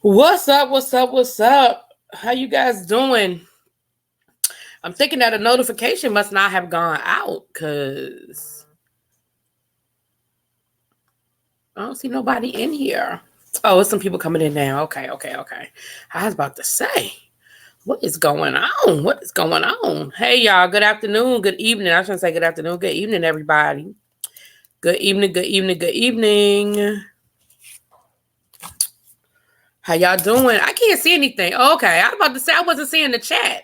What's up? What's up? What's up? How you guys doing? I'm thinking that a notification must not have gone out because I don't see nobody in here. Oh, it's some people coming in now. Okay. I was about to say, what is going on? What is going on? Hey, y'all. Good afternoon. Good evening. I shouldn't say good afternoon. Good evening, everybody. Good evening. Good evening. Good evening. How y'all doing? I can't see anything. Okay. I was about to say I wasn't seeing the chat.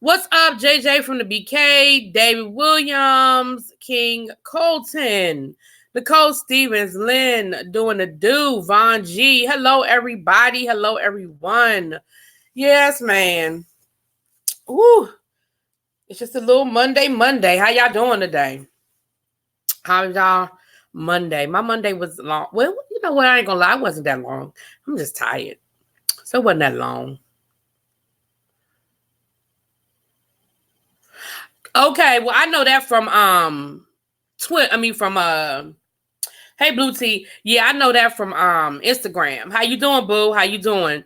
What's up, JJ from the BK, David Williams, King Colton, Nicole Stevens, Lynn doing the do, Von G. Hello, everybody. Hello, everyone. Yes, man. Woo. It's just a little Monday. How y'all doing today? How y'all Monday? My Monday was long. Well, you know what? I ain't gonna lie. It wasn't that long. I'm just tired. So it wasn't that long. Okay, well, I know that from Hey Blue Tea. Yeah, I know that from Instagram. How you doing, Boo? How you doing?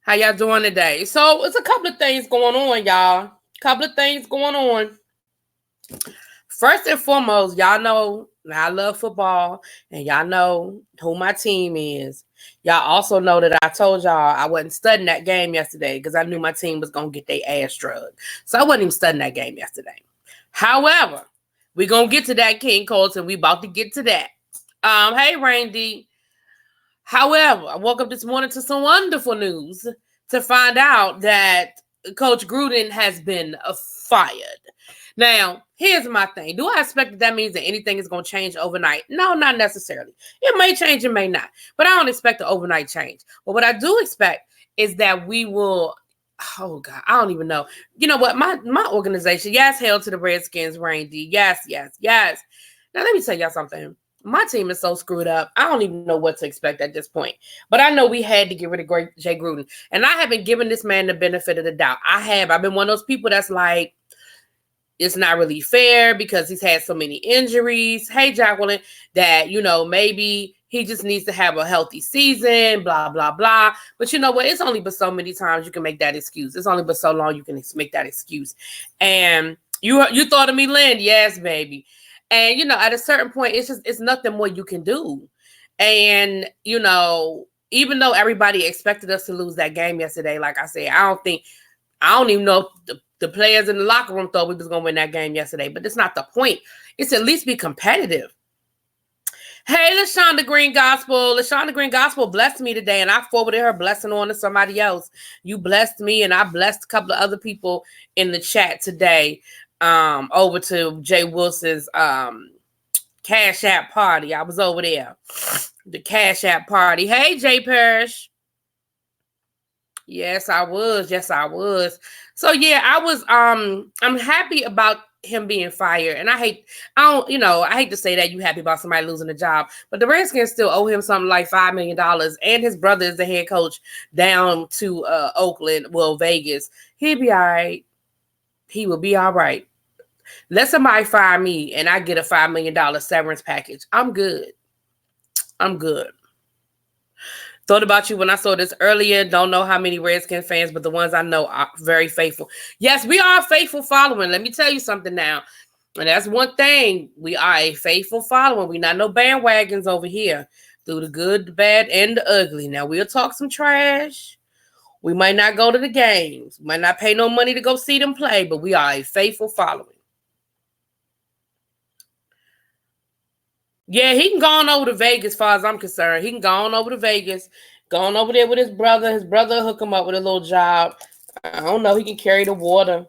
How y'all doing today? So it's a couple of things going on, y'all. First and foremost, y'all know I love football, and y'all know who my team is. Y'all also know that I told y'all I wasn't studying that game yesterday because I knew my team was going to get their ass drugged. So I wasn't even studying that game yesterday. However, we're going to get to that, King Colton. We about to get to that. Hey, Randy. However, I woke up this morning to some wonderful news to find out that Coach Gruden has been fired. Now, here's my thing. Do I expect that means that anything is going to change overnight? No, not necessarily. It may change, it may not. But I don't expect an overnight change. But what I do expect is that we will, oh God, I don't even know. You know what? My organization, yes, hail to the Redskins, Randy. Yes. Now, let me tell y'all something. My team is so screwed up. I don't even know what to expect at this point. But I know we had to get rid of Jay Gruden. And I haven't given this man the benefit of the doubt. I've been one of those people that's like, it's not really fair because he's had so many injuries. Hey, Jacqueline, that, maybe he just needs to have a healthy season, blah, blah, blah. But you know what? It's only but so many times you can make that excuse. It's only but so long you can make that excuse. And you thought of me, Lynn? Yes, baby. And, at a certain point, it's nothing more you can do. And, even though everybody expected us to lose that game yesterday, like I said, I don't even know if the players in the locker room thought we was going to win that game yesterday, but it's not the point. It's at least be competitive. Hey, LaShonda Green Gospel. LaShonda Green Gospel blessed me today, and I forwarded her blessing on to somebody else. You blessed me, and I blessed a couple of other people in the chat today. Over to Jay Wilson's Cash App party. I was over there. The Cash App party. Hey, Jay Parrish. Yes, I was. So yeah, I'm happy about him being fired. And I hate to say that you happy about somebody losing a job, but the Redskins still owe him something like $5 million. And his brother is the head coach down to Vegas. He'll be all right. He will be all right. Let somebody fire me and I get a $5 million severance package. I'm good. Thought about you when I saw this earlier. Don't know how many Redskins fans, but the ones I know are very faithful. Yes, we are a faithful following. Let me tell you something now. And that's one thing. We are a faithful following. We're not no bandwagons over here. Through the good, the bad, and the ugly. Now, we'll talk some trash. We might not go to the games. Might not pay no money to go see them play, but we are a faithful following. Yeah, he can go on over to Vegas as far as I'm concerned. He can go on over to Vegas, go on over there with his brother. His brother will hook him up with a little job. I don't know. He can carry the water,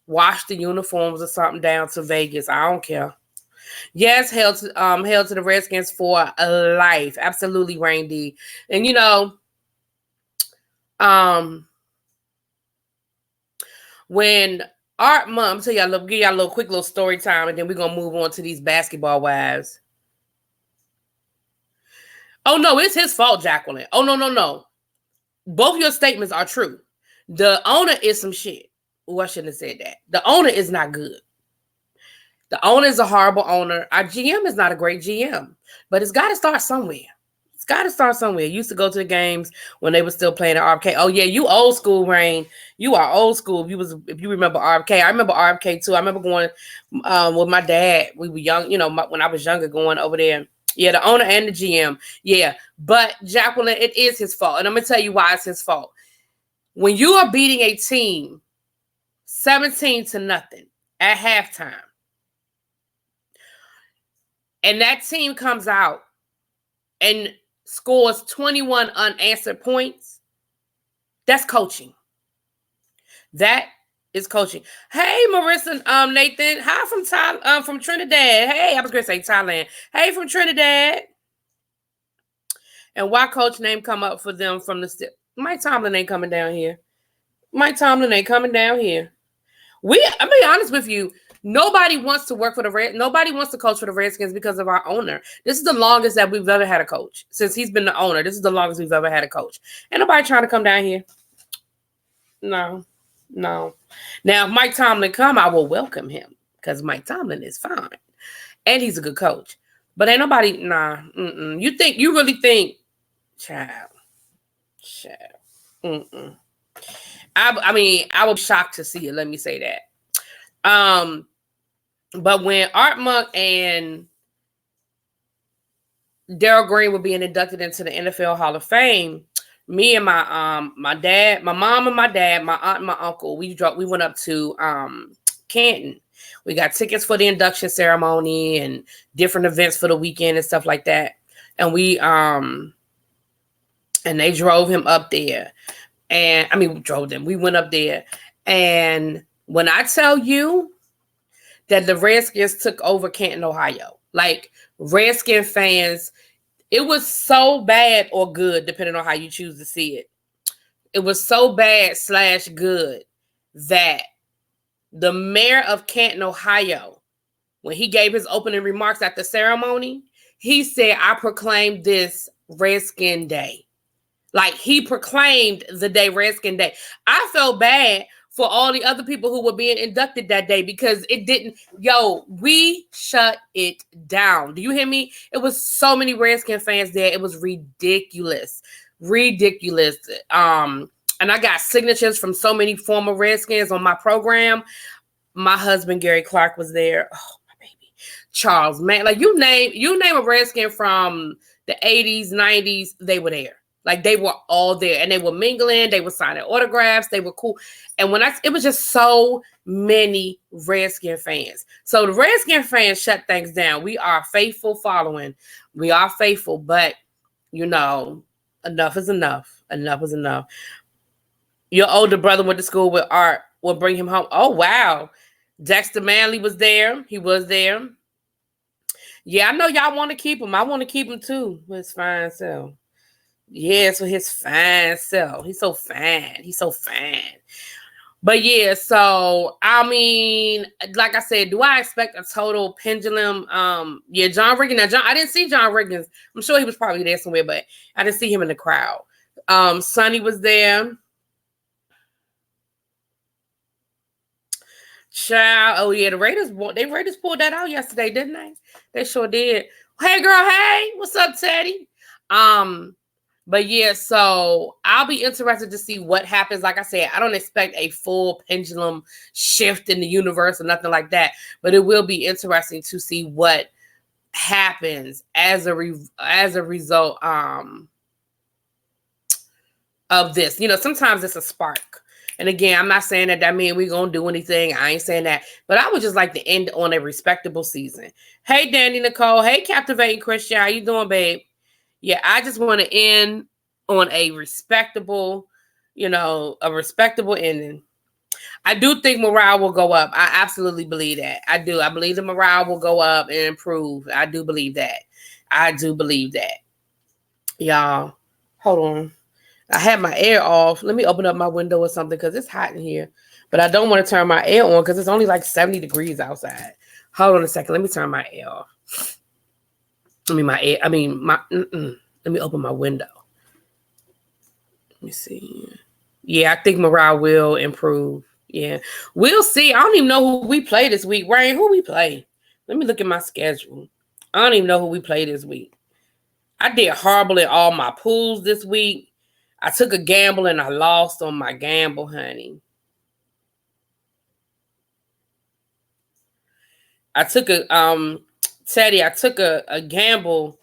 wash the uniforms or something down to Vegas. I don't care. Yes, hail to the Redskins for a life. Absolutely, Randy. And when Art Mom, give y'all a little quick little story time, and then we're gonna move on to these basketball wives. Oh, no, it's his fault, Jacqueline. Oh, no. Both your statements are true. The owner is some shit. Oh, I shouldn't have said that. The owner is not good. The owner is a horrible owner. Our GM is not a great GM. But it's got to start somewhere. Got to start somewhere. Used to go to the games when they were still playing at RFK. Oh yeah, you old school, Rain. You are old school. If you remember RFK, I remember RFK too. I remember going with my dad. We were young, when I was younger, going over there. Yeah, the owner and the GM. Yeah, but Jacqueline, it is his fault, and I'm gonna tell you why it's his fault. When you are beating a team 17-0 at halftime, and that team comes out and scores 21 unanswered points, that's coaching. That is coaching. Hey, Marissa, Nathan. Hi from Trinidad. Hey, I was gonna say Thailand. Hey, from Trinidad. And why coach name come up for them from the Mike Tomlin ain't coming down here. Mike Tomlin ain't coming down here. I'm be honest with you. Nobody wants to work for nobody wants to coach for the Redskins because of our owner. This is the longest that we've ever had a coach. Since he's been the owner, this is the longest we've ever had a coach. Ain't nobody trying to come down here. No. Now, if Mike Tomlin come, I will welcome him because Mike Tomlin is fine. And he's a good coach. But ain't nobody, You really think, child. I was shocked to see it. Let me say that. But when Art Monk and Darryl Green were being inducted into the NFL Hall of Fame, me and my dad, my mom and my dad, my aunt and my uncle, we went up to Canton. We got tickets for the induction ceremony and different events for the weekend and stuff like that. And we and they drove him up there. And we went up there. And when I tell you that the Redskins took over Canton, Ohio, like Redskin fans, it was so bad or good, depending on how you choose to see it. It was so bad / good that the mayor of Canton, Ohio, when he gave his opening remarks at the ceremony, he said, I proclaimed this Redskin Day. Like, he proclaimed the day Redskin Day. I felt bad for all the other people who were being inducted that day because it didn't, we shut it down. Do you hear me? It was so many Redskin fans there. It was ridiculous. And I got signatures from so many former Redskins on my program. My husband, Gary Clark, was there. Oh, my baby. Charles, man, like you name a Redskin from the 80s, 90s, they were there. Like they were all there and they were mingling. They were signing autographs. They were cool. And it was just so many Redskin fans. So the Redskin fans shut things down. We are faithful following. We are faithful, but enough is enough. Enough is enough. Your older brother went to school with Art. Will bring him home. Oh, wow. Dexter Manley was there. He was there. Yeah, I know y'all want to keep him. I want to keep him too with his fine self. Yes, with his fine self. He's so fine. But yeah, so like I said, do I expect a total pendulum? John Riggins. Now, I didn't see John Riggins. I'm sure he was probably there somewhere, but I didn't see him in the crowd. Sonny was there. Child, oh yeah, the Raiders pulled that out yesterday, didn't they? They sure did. Hey girl, hey, what's up, Teddy? But yeah, so I'll be interested to see what happens. Like I said, I don't expect a full pendulum shift in the universe or nothing like that, but it will be interesting to see what happens as a result of this. Sometimes it's a spark. And again, I'm not saying that means we're going to do anything. I ain't saying that. But I would just like to end on a respectable season. Hey, Danny Nicole. Hey, Captivating Christian. How you doing, babe? Yeah, I just want to end on a respectable ending. I do think morale will go up. I absolutely believe that. I do. I believe the morale will go up and improve. I do believe that. Y'all, hold on. I had my air off. Let me open up my window or something because it's hot in here. But I don't want to turn my air on because it's only like 70 degrees outside. Hold on a second. Let me turn my air off. Let me open my window. Let me see. Yeah, I think morale will improve. Yeah. We'll see. I don't even know who we play this week. Rain, who we play? Let me look at my schedule. I don't even know who we play this week. I did horrible in all my pools this week. I took a gamble and I lost on my gamble, honey. I took Teddy, I took a gamble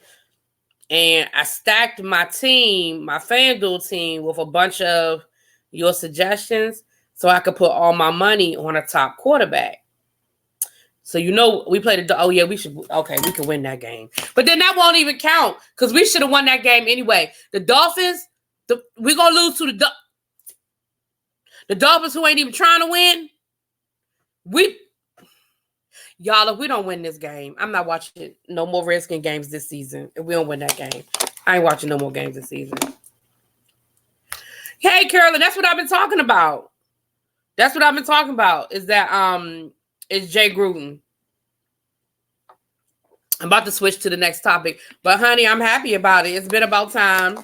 and I stacked my team, my FanDuel team, with a bunch of your suggestions so I could put all my money on a top quarterback. So, we played we can win that game. But then that won't even count because we should have won that game anyway. The Dolphins, we're going to lose to the Dolphins, who ain't even trying to win. Y'all, if we don't win this game, I'm not watching no more Redskin games this season. If we don't win that game, I ain't watching no more games this season. Hey, Carolyn, that's what I've been talking about. Is that it's Jay Gruden. I'm about to switch to the next topic. But, honey, I'm happy about it. It's been about time.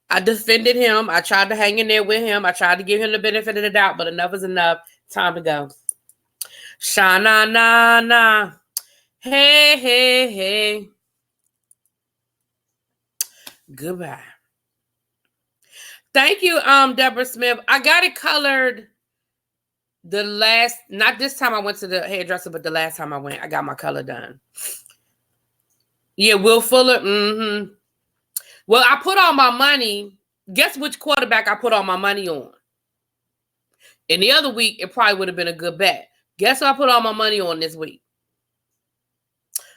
I defended him. I tried to hang in there with him. I tried to give him the benefit of the doubt, but enough is enough. Time to go. Sha-na-na-na. Hey, hey, hey. Goodbye. Thank you, Deborah Smith. I got it colored not this time I went to the hairdresser, but the last time I went, I got my color done. Yeah, Will Fuller. Mm-hmm. Well, I put all my money. Guess which quarterback I put all my money on? And the other week, it probably would have been a good bet. Guess what I put all my money on this week?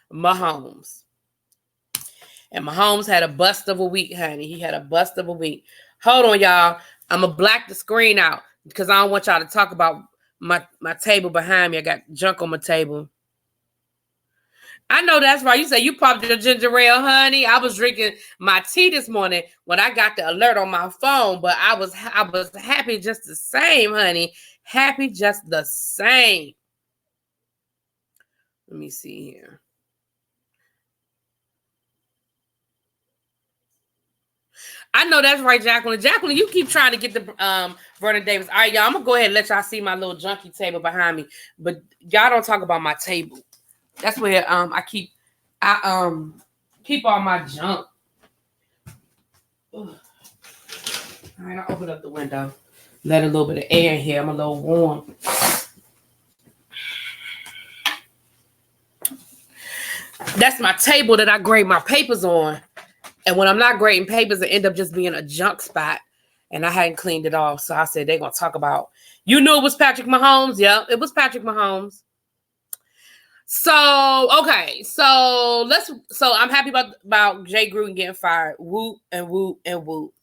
Mahomes. And Mahomes had a bust of a week, honey. He had a bust of a week. Hold on, y'all. I'm going to black the screen out because I don't want y'all to talk about my table behind me. I got junk on my table. I know that's right. You say you popped your ginger ale, honey. I was drinking my tea this morning when I got the alert on my phone, but I was happy just the same, honey. Happy just the same. Let me see here. I know that's right, Jacqueline. Jacqueline, you keep trying to get the Vernon Davis. All right, y'all, I'm going to go ahead and let y'all see my little junky table behind me. But y'all don't talk about my table. That's where I keep all my junk. Ugh. All right, I'll open up the window. Let a little bit of air in here. I'm a little warm. That's my table that I grade my papers on. And when I'm not grading papers, it end up just being a junk spot. And I hadn't cleaned it off. So I said, they're going to talk about, you knew it was Patrick Mahomes. Yeah, it was Patrick Mahomes. So, okay. So I'm happy about Jay Gruden getting fired. Whoop and whoop and whoop.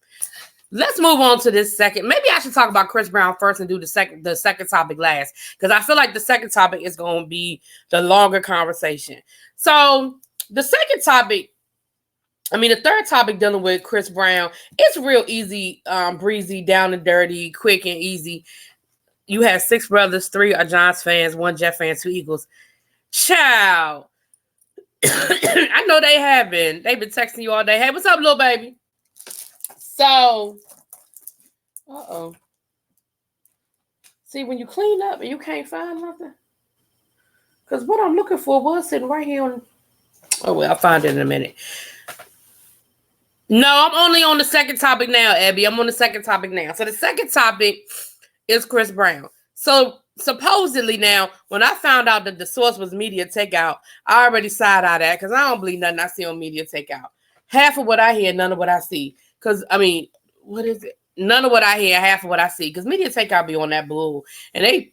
Let's move on to this second. Maybe I should talk about Chris Brown first and do the second topic last. Because I feel like the second topic is going to be the longer conversation. So the second topic, the third topic dealing with Chris Brown, it's real easy, breezy, down and dirty, quick and easy. You have 6 brothers, 3 are Giants fans, 1 Jet fan, 2 Eagles. Child. I know they have been. They've been texting you all day. Hey, what's up, little baby? So, see, when you clean up and you can't find nothing, because what I'm looking for was sitting right here on. Oh, well, I'll find it in a minute. No, I'm only on the second topic now, Abby. I'm on the second topic now. So the second topic is Chris Brown. So supposedly now, when I found out that the source was Media Takeout, I already side-eyed that because I don't believe nothing I see on Media Takeout. Half of what I hear, none of what I see. Because, what is it? None of what I hear, half of what I see. Because Media Takeout be on that bull. And they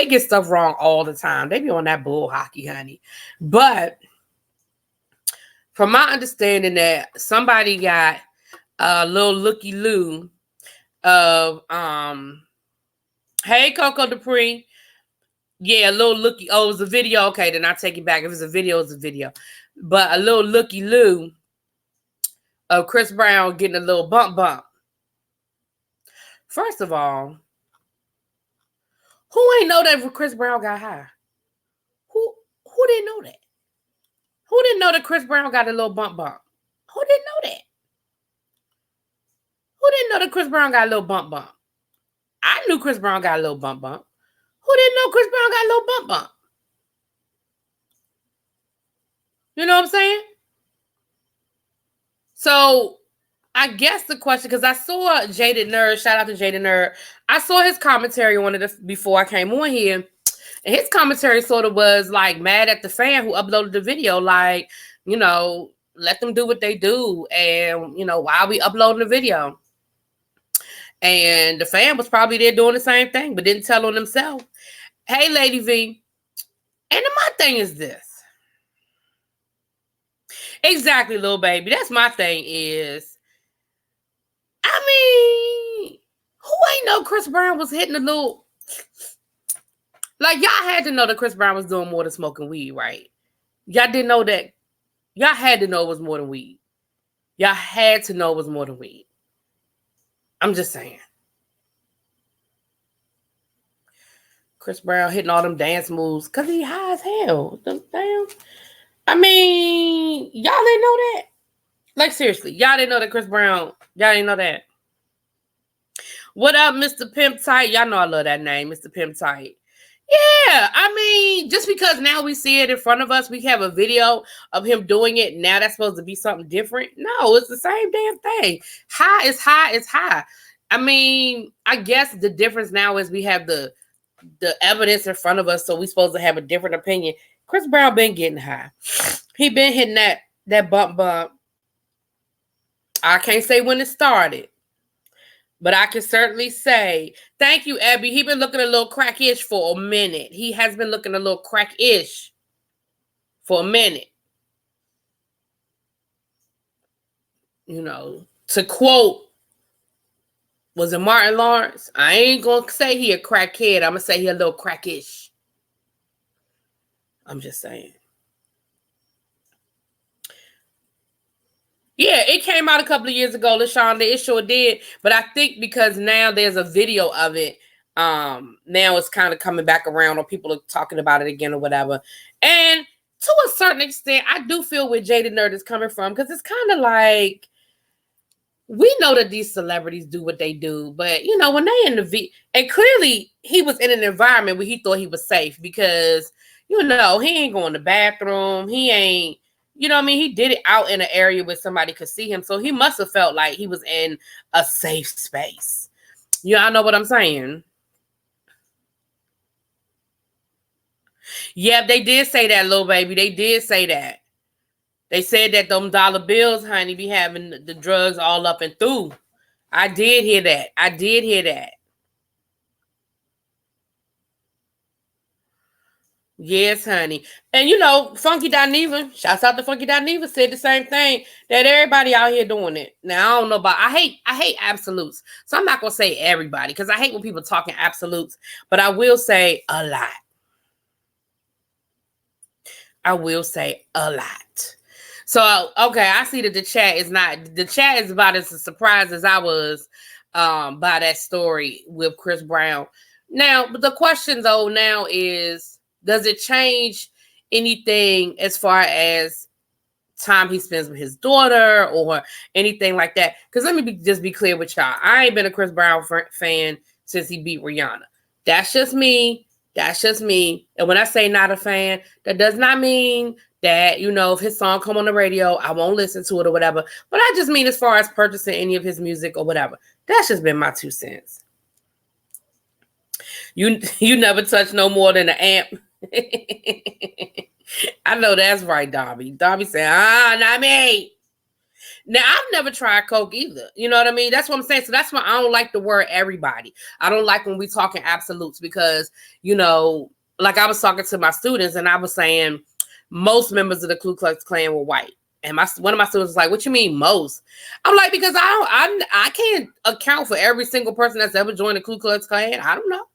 get stuff wrong all the time. They be on that bull hockey, honey. But from my understanding that somebody got a little looky-loo of, hey, Coco Dupree. Yeah, a little looky. Oh, it was a video. Okay, then I'll take it back. If it's a video, it's a video. But a little looky-loo of Chris Brown getting a little bump. First of all, who ain't know that Chris Brown got high? Who didn't know that? Who didn't know that Chris Brown got a little bump? Who didn't know that? Who didn't know that Chris Brown got a little bump? I knew Chris Brown got a little bump. Who didn't know Chris Brown got a little bump? You know what I'm saying? So I guess the question, because I saw Jaded Nerd, shout out to Jaded Nerd. I saw his commentary on it before I came on here. And his commentary sort of was like mad at the fan who uploaded the video, like, you know, let them do what they do. And, you know, why are we uploading the video? And the fan was probably there doing the same thing, but didn't tell on himself. Hey, Lady V. And my thing is this. Exactly, little baby. That's my thing is, I mean, who ain't know Chris Brown was hitting a little... Like, y'all had to know that Chris Brown was doing more than smoking weed, right? Y'all didn't know that. Y'all had to know it was more than weed. Y'all had to know it was more than weed. I'm just saying. Chris Brown hitting all them dance moves because he high as hell. Damn. I mean, y'all didn't know that? Like, seriously, y'all didn't know that Chris Brown, y'all didn't know that? What up, Mr. Pimp Tight? Y'all know I love that name, Mr. Pimp Tight. Yeah, I mean, just because now we see it in front of us, we have a video of him doing it. Now that's supposed to be something different. No, it's the same damn thing. High is high is high. I mean, I guess the difference now is we have the evidence in front of us, so we're supposed to have a different opinion. Chris Brown been getting high. He been hitting that bump. I can't say when it started. But I can certainly say, thank you, Abby. He been looking a little crack-ish for a minute. He has been looking a little crack-ish for a minute. You know, to quote, was it Martin Lawrence? I ain't going to say he a crackhead. I'm going to say he a little crack-ish. I'm just saying. Yeah, it came out a couple of years ago, LaShonda. It sure did. But I think because now there's a video of it, now it's kind of coming back around, or people are talking about it again or whatever. And to a certain extent, I do feel where Jaded Nerd is coming from, because it's kind of like, we know that these celebrities do what they do, but, you know, when they in the and clearly he was in an environment where he thought he was safe, because, you know, he ain't going to the bathroom. He ain't, you know what I mean? He did it out in an area where somebody could see him. So he must have felt like he was in a safe space. Y'all know what I'm saying? Yeah, they did say that, little baby. They did say that. They said that them dollar bills, honey, be having the drugs all up and through. I did hear that. Yes, honey. And you know, Funky Dineva, shouts out to Funky Dineva, said the same thing, that everybody out here doing it. Now, I don't know about, I hate absolutes. So I'm not going to say everybody, because I hate when people talking absolutes, but I will say a lot. So, okay, I see that the chat is about as surprised as I was by that story with Chris Brown. Now, but the question though now is, does it change anything as far as time he spends with his daughter or anything like that? Because let me just be clear with y'all. I ain't been a Chris Brown fan since he beat Rihanna. That's just me. And when I say not a fan, that does not mean that, you know, if his song come on the radio, I won't listen to it or whatever. But I just mean as far as purchasing any of his music or whatever. That's just been my 2 cents. You never touch no more than an amp. I know that's right, Dobby. Dobby said, not me. Now, I've never tried coke either. You know what I mean? That's what I'm saying. So that's why I don't like the word everybody. I don't like when we talking absolutes, because, you know, like I was talking to my students and I was saying most members of the Ku Klux Klan were white. And one of my students was like, what you mean most? I'm like, because I can't account for every single person that's ever joined the Ku Klux Klan. I don't know.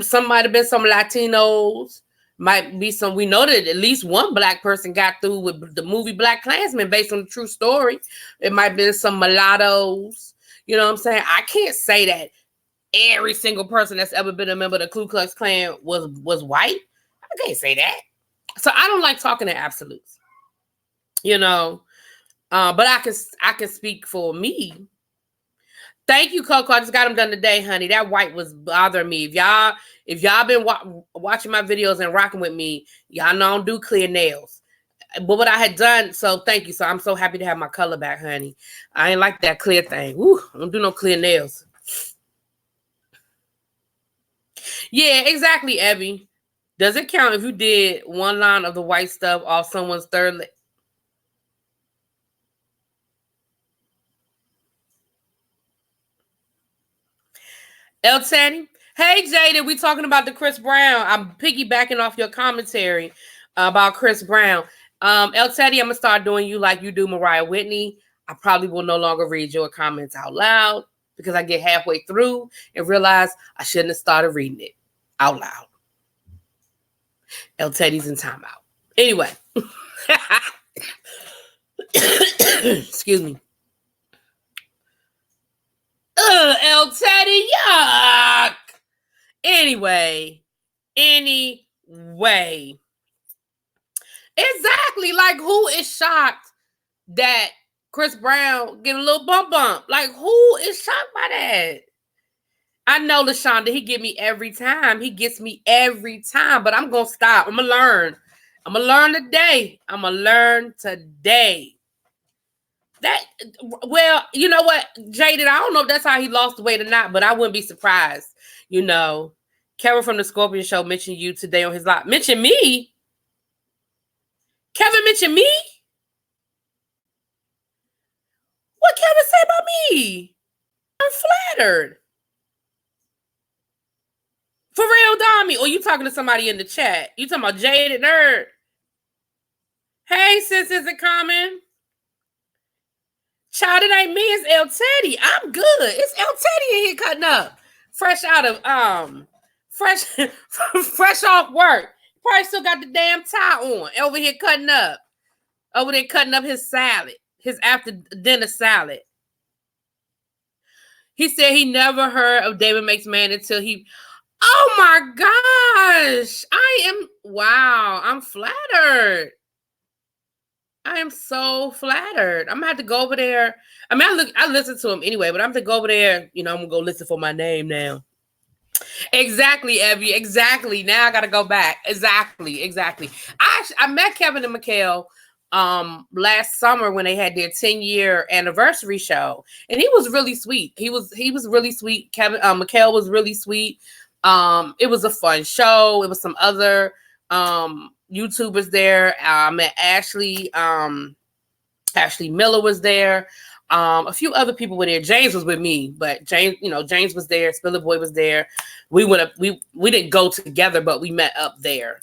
Some might have been some Latinos, might be some. We know that at least one black person got through with the movie Black Klansman based on the true story. It might have been some mulattoes. You know what I'm saying? I can't say that every single person that's ever been a member of the Ku Klux Klan was white. I can't say that. So I don't like talking in absolutes. You know, but I can speak for me. Thank you, Coco. I just got them done today, honey. That white was bothering me. If y'all been watching my videos and rocking with me, y'all know I don't do clear nails. but what I had done, so thank you. So I'm so happy to have my color back, honey. I ain't like that clear thing. Woo, I don't do no clear nails. Yeah, exactly, Abby. Does it count if you did one line of the white stuff off someone's third leg? El Tani? Hey, Jada, we talking about the Chris Brown. I'm piggybacking off your commentary about Chris Brown. El Teddy, I'm going to start doing you like you do Mariah Whitney. I probably will no longer read your comments out loud because I get halfway through and realize I shouldn't have started reading it out loud. El Teddy's in timeout. Anyway. Excuse me. El Teddy, yuck. Anyway. Exactly. Like, who is shocked that Chris Brown get a little bump? Like, who is shocked by that? I know LaShonda, he get me every time. He gets me every time, but I'm going to stop. I'm going to learn. I'm going to learn today. That, well, you know what, Jaded, I don't know if that's how he lost the weight or not, but I wouldn't be surprised. You know, Kevin from the Scorpion Show mentioned you today on his live. Mention me? Kevin mentioned me? What Kevin say about me? I'm flattered. For real, Dami? Or you talking to somebody in the chat? You talking about Jaded Nerd? Hey, sis, is it coming? Child, it ain't me, it's El Teddy. I'm good. It's El Teddy in here cutting up. Fresh out of fresh off work. Probably still got the damn tie on. Over here cutting up. Over there cutting up his salad. His after dinner salad. He said he never heard of David Makes Man until he. Oh my gosh. Wow, I'm flattered. I am so flattered. I'm gonna have to go over there. I mean, I listen to him anyway, but I'm gonna go over there. You know, I'm gonna go listen for my name now. Exactly, Evie. Exactly. Now I gotta go back. Exactly. I met Kevin and Mikhail last summer when they had their 10-year anniversary show, and he was really sweet. He was really sweet. Kevin Mikhail was really sweet. It was a fun show. It was some other YouTubers there. I met Ashley Miller was there. A few other people were there. James was with me, but James was there. Spiller Boy was there. We didn't go together, but we met up there.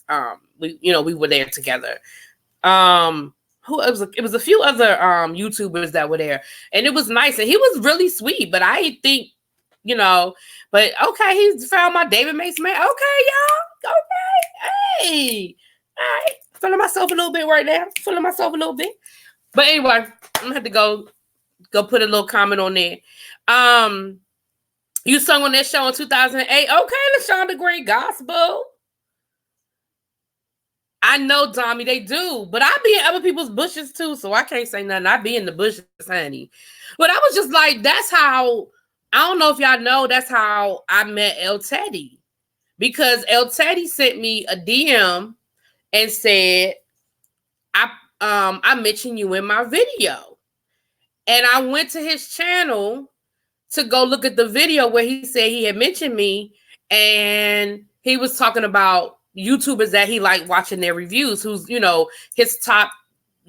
We were there together. It was a few other YouTubers that were there, and it was nice, and he was really sweet. But I think, but okay, he found my David Makes Man. Okay, y'all. Okay, hey. All right, feeling myself a little bit right now. But anyway, I'm gonna have to go put a little comment on there. You sung on that show in 2008. Okay, LaShonda Green Gospel. I know, Tommy, they do, but I be in other people's bushes too, so I can't say nothing. I be in the bushes, honey. But I was just like, that's how. I don't know if y'all know. That's how I met El Teddy, because El Teddy sent me a DM and said, I mentioned you in my video. And I went to his channel to go look at the video where he said he had mentioned me, and he was talking about YouTubers that he liked watching their reviews, who's, his top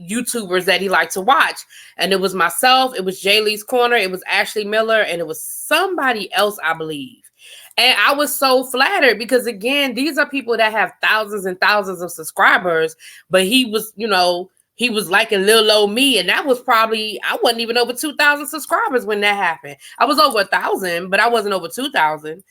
YouTubers that he liked to watch. And it was myself, it was Jay Lee's Corner, it was Ashley Miller, and it was somebody else, I believe. And I was so flattered because, again, these are people that have thousands and thousands of subscribers, but he was, he was liking Lil Old Me, and that was probably, I wasn't even over 2,000 subscribers when that happened. I was over 1,000, but I wasn't over 2,000.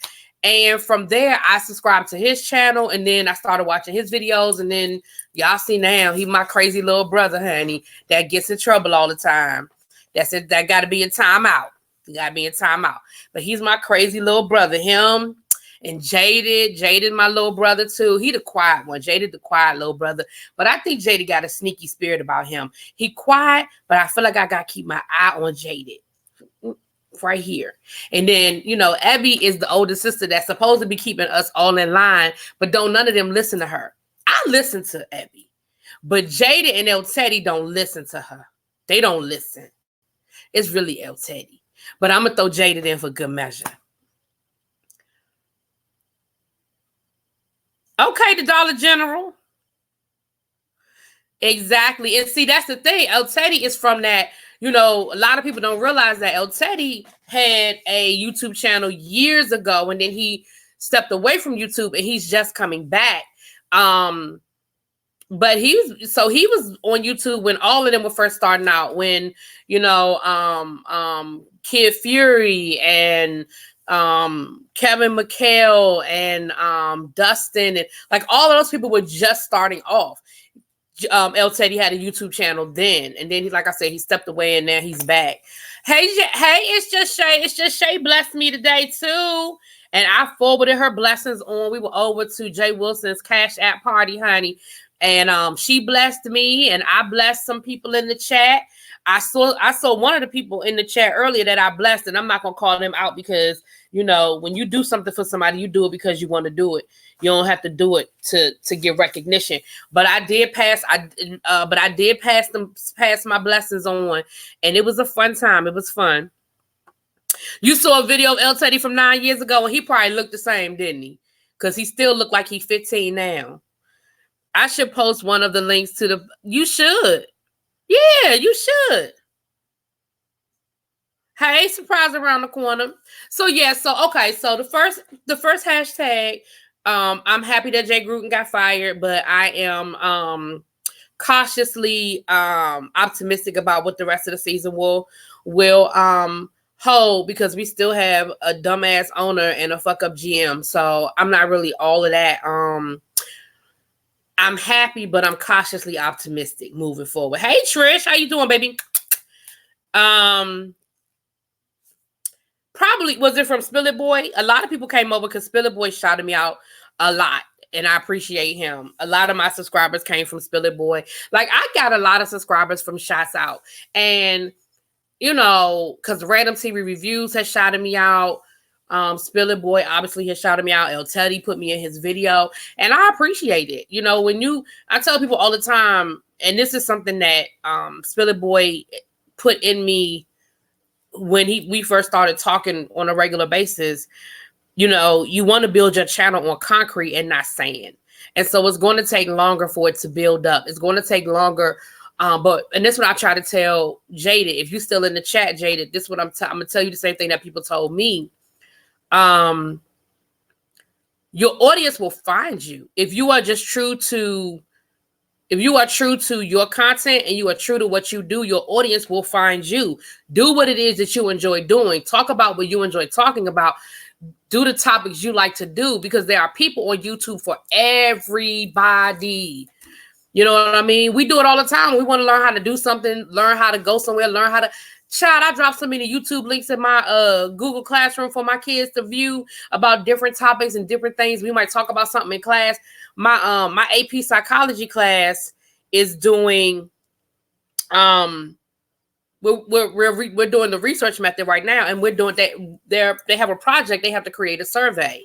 And from there, I subscribed to his channel, and then I started watching his videos, and then y'all see now, he my crazy little brother, honey, that gets in trouble all the time. That's it. That got to be in timeout. You got to be in timeout. But he's my crazy little brother. Him and Jaded, my little brother too. He the quiet one. Jaded, the quiet little brother. But I think Jaded got a sneaky spirit about him. He quiet, but I feel like I got to keep my eye on Jaded right here. And then, Abby is the older sister that's supposed to be keeping us all in line, but don't none of them listen to her. I listen to Abby. But Jada and El Teddy don't listen to her. They don't listen. It's really El Teddy. But I'm going to throw Jada in for good measure. Okay, the Dollar General. Exactly. And see, that's the thing. El Teddy is from that, a lot of people don't realize that El Teddy had a YouTube channel years ago, and then he stepped away from YouTube, and he's just coming back. But he was on YouTube when all of them were first starting out, when, Kid Fury and Kevin McHale and Dustin, and like all of those people were just starting off. El Teddy had a YouTube channel then, and then like I said, he stepped away, and now he's back. Hey, it's just Shay. It's just Shay blessed me today too, and I forwarded her blessings on. We were over to Jay Wilson's Cash App party, honey, and she blessed me, and I blessed some people in the chat. I saw one of the people in the chat earlier that I blessed, and I'm not gonna call them out because when you do something for somebody, you do it because you want to do it. You don't have to do it to get recognition. But I did pass my blessings on, and it was a fun time. It was fun. You saw a video of El Teddy from 9 years ago, and he probably looked the same, didn't he? Because he still looked like he's 15 now. I should post one of the links to the. You should. Yeah, you should. Hey, surprise around the corner. So okay. So the first hashtag. I'm happy that Jay Gruden got fired, but I am cautiously optimistic about what the rest of the season will hold, because we still have a dumbass owner and a fuck up GM. So I'm not really all of that. I'm happy, but I'm cautiously optimistic moving forward. Hey Trish, how you doing, baby? Probably, was it from Spill It Boy? A lot of people came over because Spill It Boy shouted me out a lot, and I appreciate him. A lot of my subscribers came from Spill It Boy. Like, I got a lot of subscribers from Shots Out. And, because Random TV Reviews has shouted me out. Spill It Boy obviously has shouted me out. El Teddy put me in his video, and I appreciate it. I tell people all the time, and this is something that Spill It Boy put in me when we first started talking on a regular basis. You want to build your channel on concrete and not sand. And so it's going to take longer for it to build up. It's going to take longer. And this is what I try to tell Jada. If you're still in the chat, Jada, this is what I'm going to tell you the same thing that people told me. Your audience will find you. If you are true to your content and you are true to what you do, your audience will find you. Do what it is that you enjoy doing. Talk about what you enjoy talking about. Do the topics you like to do, because there are people on YouTube for everybody. You know what I mean? We do it all the time. We want to learn how to do something, learn how to go somewhere, learn how to. Child, I dropped so many YouTube links in my Google Classroom for my kids to view about different topics and different things. We might talk about something in class. My AP psychology class is doing we're doing the research method right now, and we're doing that. They have a project. They have to create a survey,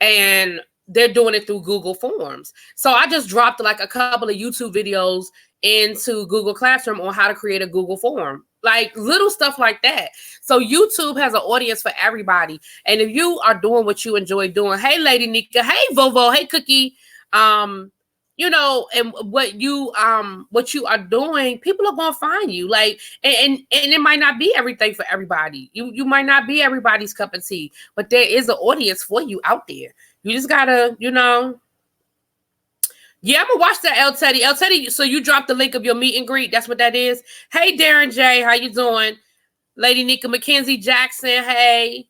and they're doing it through Google Forms. So I just dropped like a couple of YouTube videos into Google Classroom on how to create a Google form, like little stuff like that. So YouTube has an audience for everybody. And if you are doing what you enjoy doing, hey, Lady Nika, hey, Vovo, hey, Cookie, and what you are doing, people are gonna find you. Like, and it might not be everything for everybody. You might not be everybody's cup of tea, but there is an audience for you out there. You just gotta, Yeah, I'm gonna watch that El Teddy. El Teddy, so you dropped the link of your meet and greet. That's what that is. Hey, Darren J, how you doing? Lady Nika Mackenzie Jackson, hey.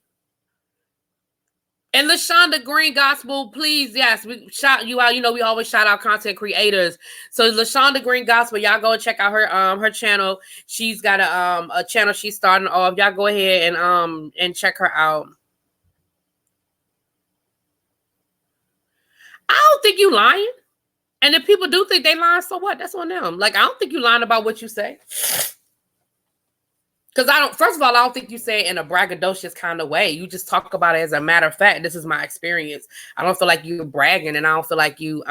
And LaShonda Green Gospel, please, yes, we shout you out. We always shout out content creators. So LaShonda Green Gospel, y'all go and check out her channel. She's got a channel she's starting off. Y'all go ahead and check her out. I don't think you lying. And if people do think they lying, so what? That's on them. Like, I don't think you lying about what you say. Because first of all, I don't think you say it in a braggadocious kind of way. You just talk about it as a matter of fact. This is my experience. I don't feel like you're bragging, and I don't feel like you,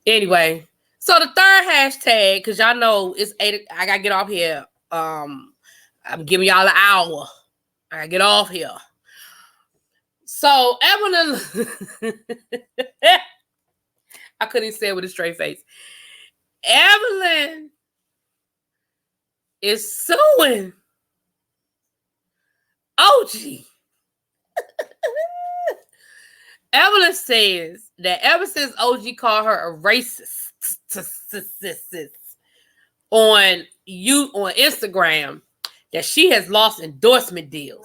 anyway. So the third hashtag, because y'all know it's 8, I gotta get off here. I'm giving y'all an hour. I gotta get off here. So Evelyn, I couldn't even say it with a straight face. Evelyn is suing OG. Evelyn says that ever since OG called her a racist on Instagram, that she has lost endorsement deals.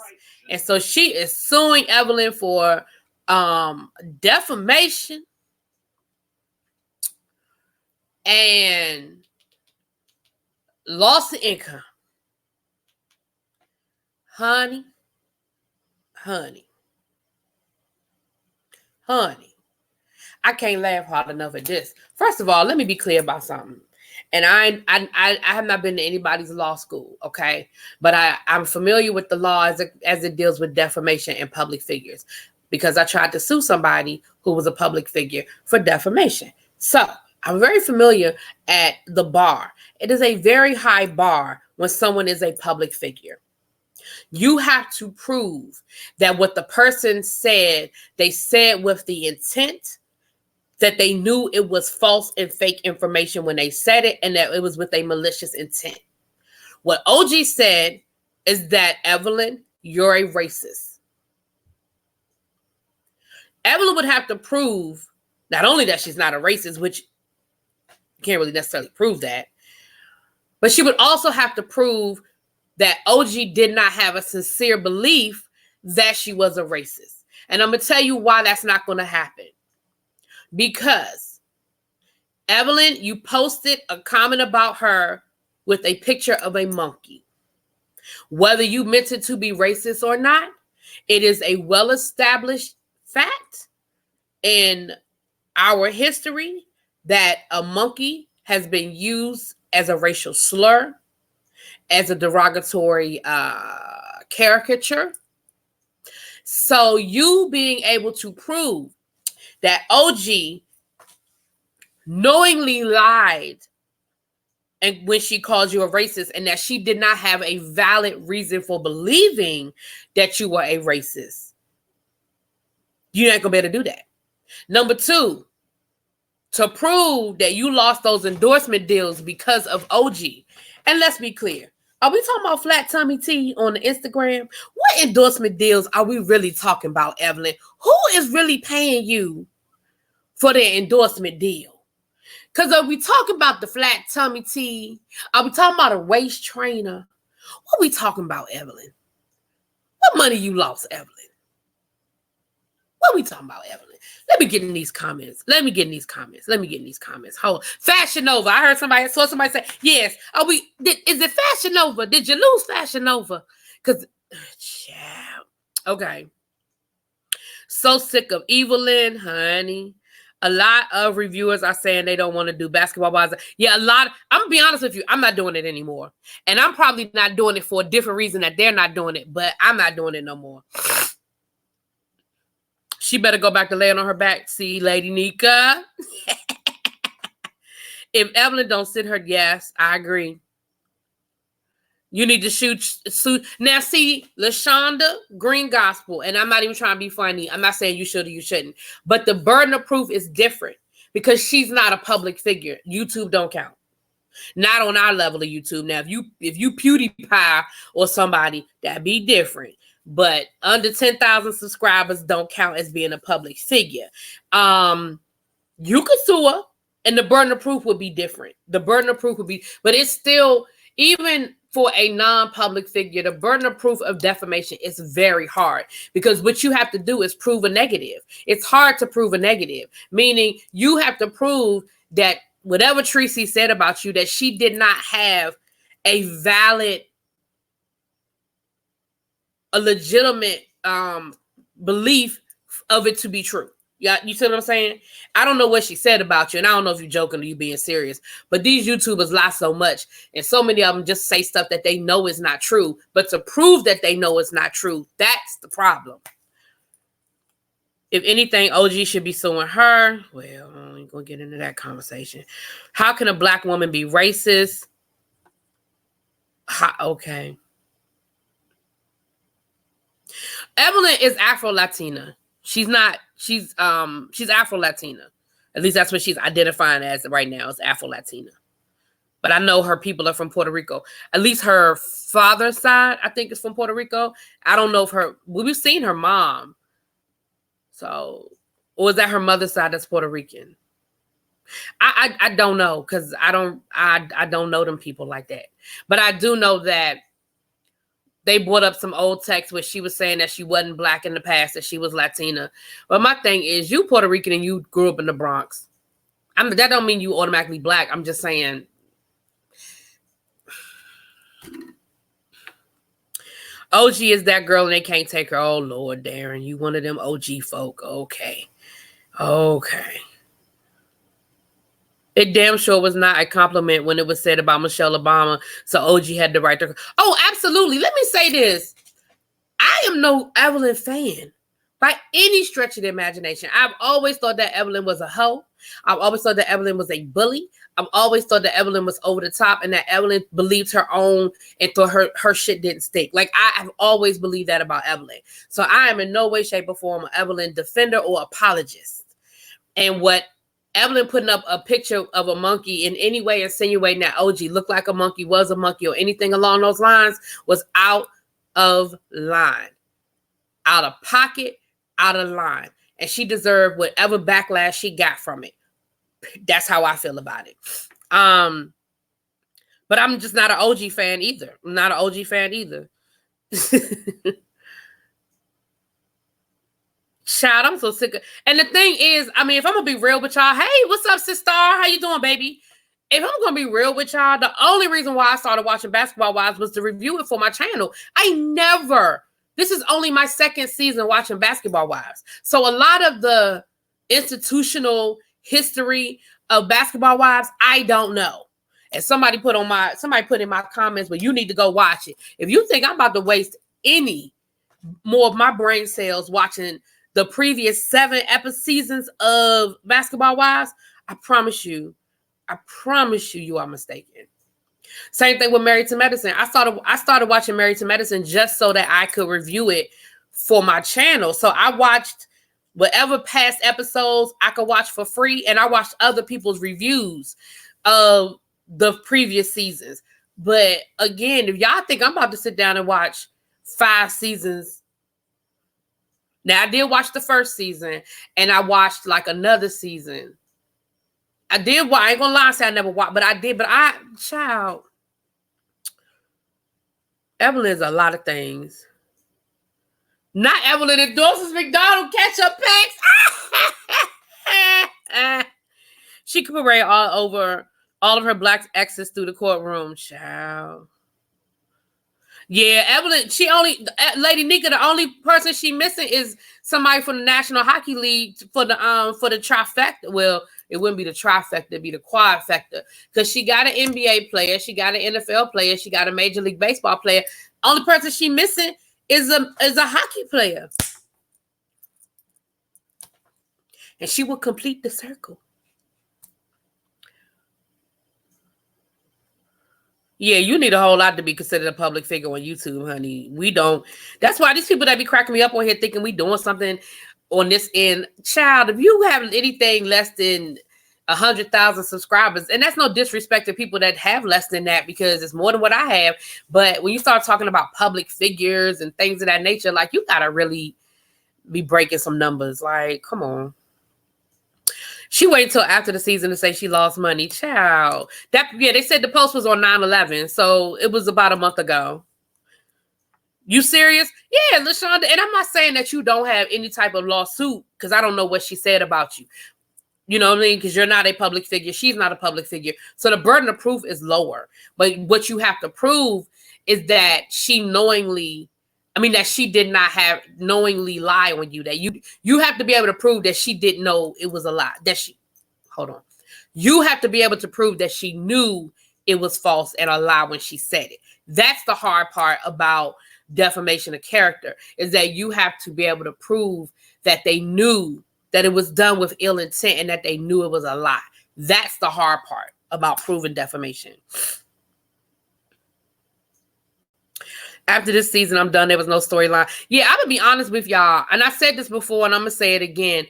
And so she is suing Evelyn for defamation and loss of income. Honey. I can't laugh hard enough at this. First of all, let me be clear about something. And I have not been to anybody's law school, okay? But I'm familiar with the law as it deals with defamation and public figures, because I tried to sue somebody who was a public figure for defamation. So I'm very familiar at the bar. It is a very high bar when someone is a public figure. You have to prove that what the person said, they said with the intent, that they knew it was false and fake information when they said it, and that it was with a malicious intent. What OG said is that, Evelyn, you're a racist. Evelyn would have to prove not only that she's not a racist, which you can't really necessarily prove that, but she would also have to prove that OG did not have a sincere belief that she was a racist. And I'm going to tell you why that's not going to happen. Because, Evelyn, you posted a comment about her with a picture of a monkey. Whether you meant it to be racist or not, it is a well-established fact in our history that a monkey has been used as a racial slur, as a derogatory caricature. So you being able to prove that OG knowingly lied and when she called you a racist, and that she did not have a valid reason for believing that you were a racist, you ain't gonna be able to do that. Number two, to prove that you lost those endorsement deals because of OG. And let's be clear. Are we talking about Flat Tummy Tea on the Instagram? What endorsement deals are we really talking about, Evelyn? Who is really paying you for their endorsement deal? Because are we talking about the Flat Tummy Tea? Are we talking about a waist trainer? What are we talking about, Evelyn? What money you lost, Evelyn? What are we talking about, Evelyn? Let me get in these comments. Hold on. Fashion Nova. I heard somebody say, yes. Is it Fashion Nova? Did you lose Fashion Nova? Because, okay. So sick of Evelyn, honey. A lot of reviewers are saying they don't want to do basketball bars. Yeah, I'm going to be honest with you. I'm not doing it anymore. And I'm probably not doing it for a different reason that they're not doing it. But I'm not doing it no more. She better go back to laying on her back. See, Lady Nika. If Evelyn don't sit her, yes, I agree. You need to shoot. Now, see, LaShonda, Green Gospel, and I'm not even trying to be funny. I'm not saying you should or you shouldn't. But the burden of proof is different because she's not a public figure. YouTube don't count. Not on our level of YouTube. Now, if you PewDiePie or somebody, that'd be different. But under 10,000 subscribers don't count as being a public figure. You could sue her, and the burden of proof would be different. But it's still, even for a non-public figure, the burden of proof of defamation is very hard because what you have to do is prove a negative. It's hard to prove a negative, meaning you have to prove that whatever Tracy said about you, that she did not have a valid, a legitimate belief of it to be true. Yeah, you see what I'm saying? I don't know what she said about you, and I don't know if you're joking or you being serious, but these YouTubers lie so much, and so many of them just say stuff that they know is not true, but to prove that they know it's not true, that's the problem. If anything, OG should be suing her. Well, I ain't gonna get into that conversation. How can a black woman be racist? Okay. Evelyn is Afro-Latina. She's Afro-Latina. At least that's what she's identifying as right now, is Afro-Latina. But I know her people are from Puerto Rico. At least her father's side, I think, is from Puerto Rico. I don't know if we've seen her mom. So, or is that her mother's side that's Puerto Rican? I don't know, because I don't know them people like that. But I do know that they brought up some old text where she was saying that she wasn't black in the past, that she was Latina. But my thing is, you Puerto Rican and you grew up in the Bronx. That don't mean you automatically black. I'm just saying. OG is that girl and they can't take her. Oh, Lord, Darren, you one of them OG folk. Okay. It damn sure was not a compliment when it was said about Michelle Obama. So OG had the right to. Oh, absolutely. Let me say this. I am no Evelyn fan by any stretch of the imagination. I've always thought that Evelyn was a hoe. I've always thought that Evelyn was a bully. I've always thought that Evelyn was over the top and that Evelyn believed her own and thought her shit didn't stick. Like, I've always believed that about Evelyn. So I am in no way, shape, or form an Evelyn defender or apologist. And what Evelyn putting up a picture of a monkey in any way insinuating that OG looked like a monkey, was a monkey, or anything along those lines was out of line. Out of pocket, out of line. And she deserved whatever backlash she got from it. That's how I feel about it. But I'm just not an OG fan either. I'm not an OG fan either. Child, I'm so sick of. And the thing is, I mean, if I'm gonna be real with y'all, hey, what's up, sister? How you doing, baby? If I'm gonna be real with y'all, the only reason why I started watching Basketball Wives was to review it for my channel. This is only my second season watching Basketball Wives. So a lot of the institutional history of Basketball Wives, I don't know. And somebody put in my comments, well, you need to go watch it. If you think I'm about to waste any more of my brain cells watching the previous 7 seasons of Basketball Wives, I promise you, you are mistaken. Same thing with Married to Medicine. I started watching Married to Medicine just so that I could review it for my channel. So I watched whatever past episodes I could watch for free, and I watched other people's reviews of the previous seasons. But again, if y'all think I'm about to sit down and watch 5 seasons, now I did watch the first season, and I watched like another season. I ain't gonna lie and say I never watched, but I did. Child, Evelyn is a lot of things. Not Evelyn endorses McDonald's ketchup packs. She could parade all over all of her black exes through the courtroom, child. Yeah, Evelyn, Lady Nika, the only person she missing is somebody from the National Hockey League for the trifecta. Well, it wouldn't be the trifecta, it'd be the quadfecta. Because she got an NBA player, she got an NFL player, she got a Major League Baseball player. Only person she missing is a hockey player. And she will complete the circle. Yeah, you need a whole lot to be considered a public figure on YouTube, honey. We don't. That's why these people that be cracking me up on here thinking we doing something on this end. Child, if you have anything less than 100,000 subscribers, and that's no disrespect to people that have less than that, because it's more than what I have. But when you start talking about public figures and things of that nature, like, you gotta really be breaking some numbers. Like, come on. She waited till after the season to say she lost money. Child. They said the post was on 9/11, so it was about a month ago. You serious? Yeah, LaShonda. And I'm not saying that you don't have any type of lawsuit, because I don't know what she said about you. You know what I mean? Because you're not a public figure. She's not a public figure. So the burden of proof is lower. But what you have to prove is that she that she did not have knowingly lie on you. That you have to be able to prove that she didn't know it was a lie. You have to be able to prove that she knew it was false and a lie when she said it. That's the hard part about defamation of character, is that you have to be able to prove that they knew that it was done with ill intent and that they knew it was a lie. That's the hard part about proving defamation. After this season, I'm done. There was no storyline. Yeah, I'm going to be honest with y'all. And I said this before, and I'm going to say it again.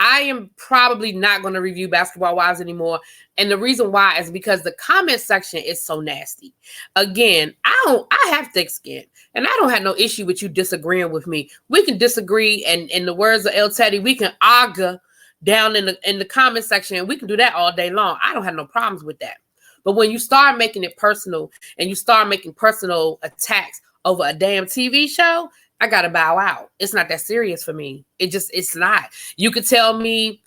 I am probably not going to review Basketball Wives anymore. And the reason why is because the comment section is so nasty. Again, I have thick skin. And I don't have no issue with you disagreeing with me. We can disagree. And in the words of El Teddy, we can argue down in the comment section. And we can do that all day long. I don't have no problems with that. But when you start making it personal and you start making personal attacks over a damn TV show, I got to bow out. It's not that serious for me. It's not. You could tell me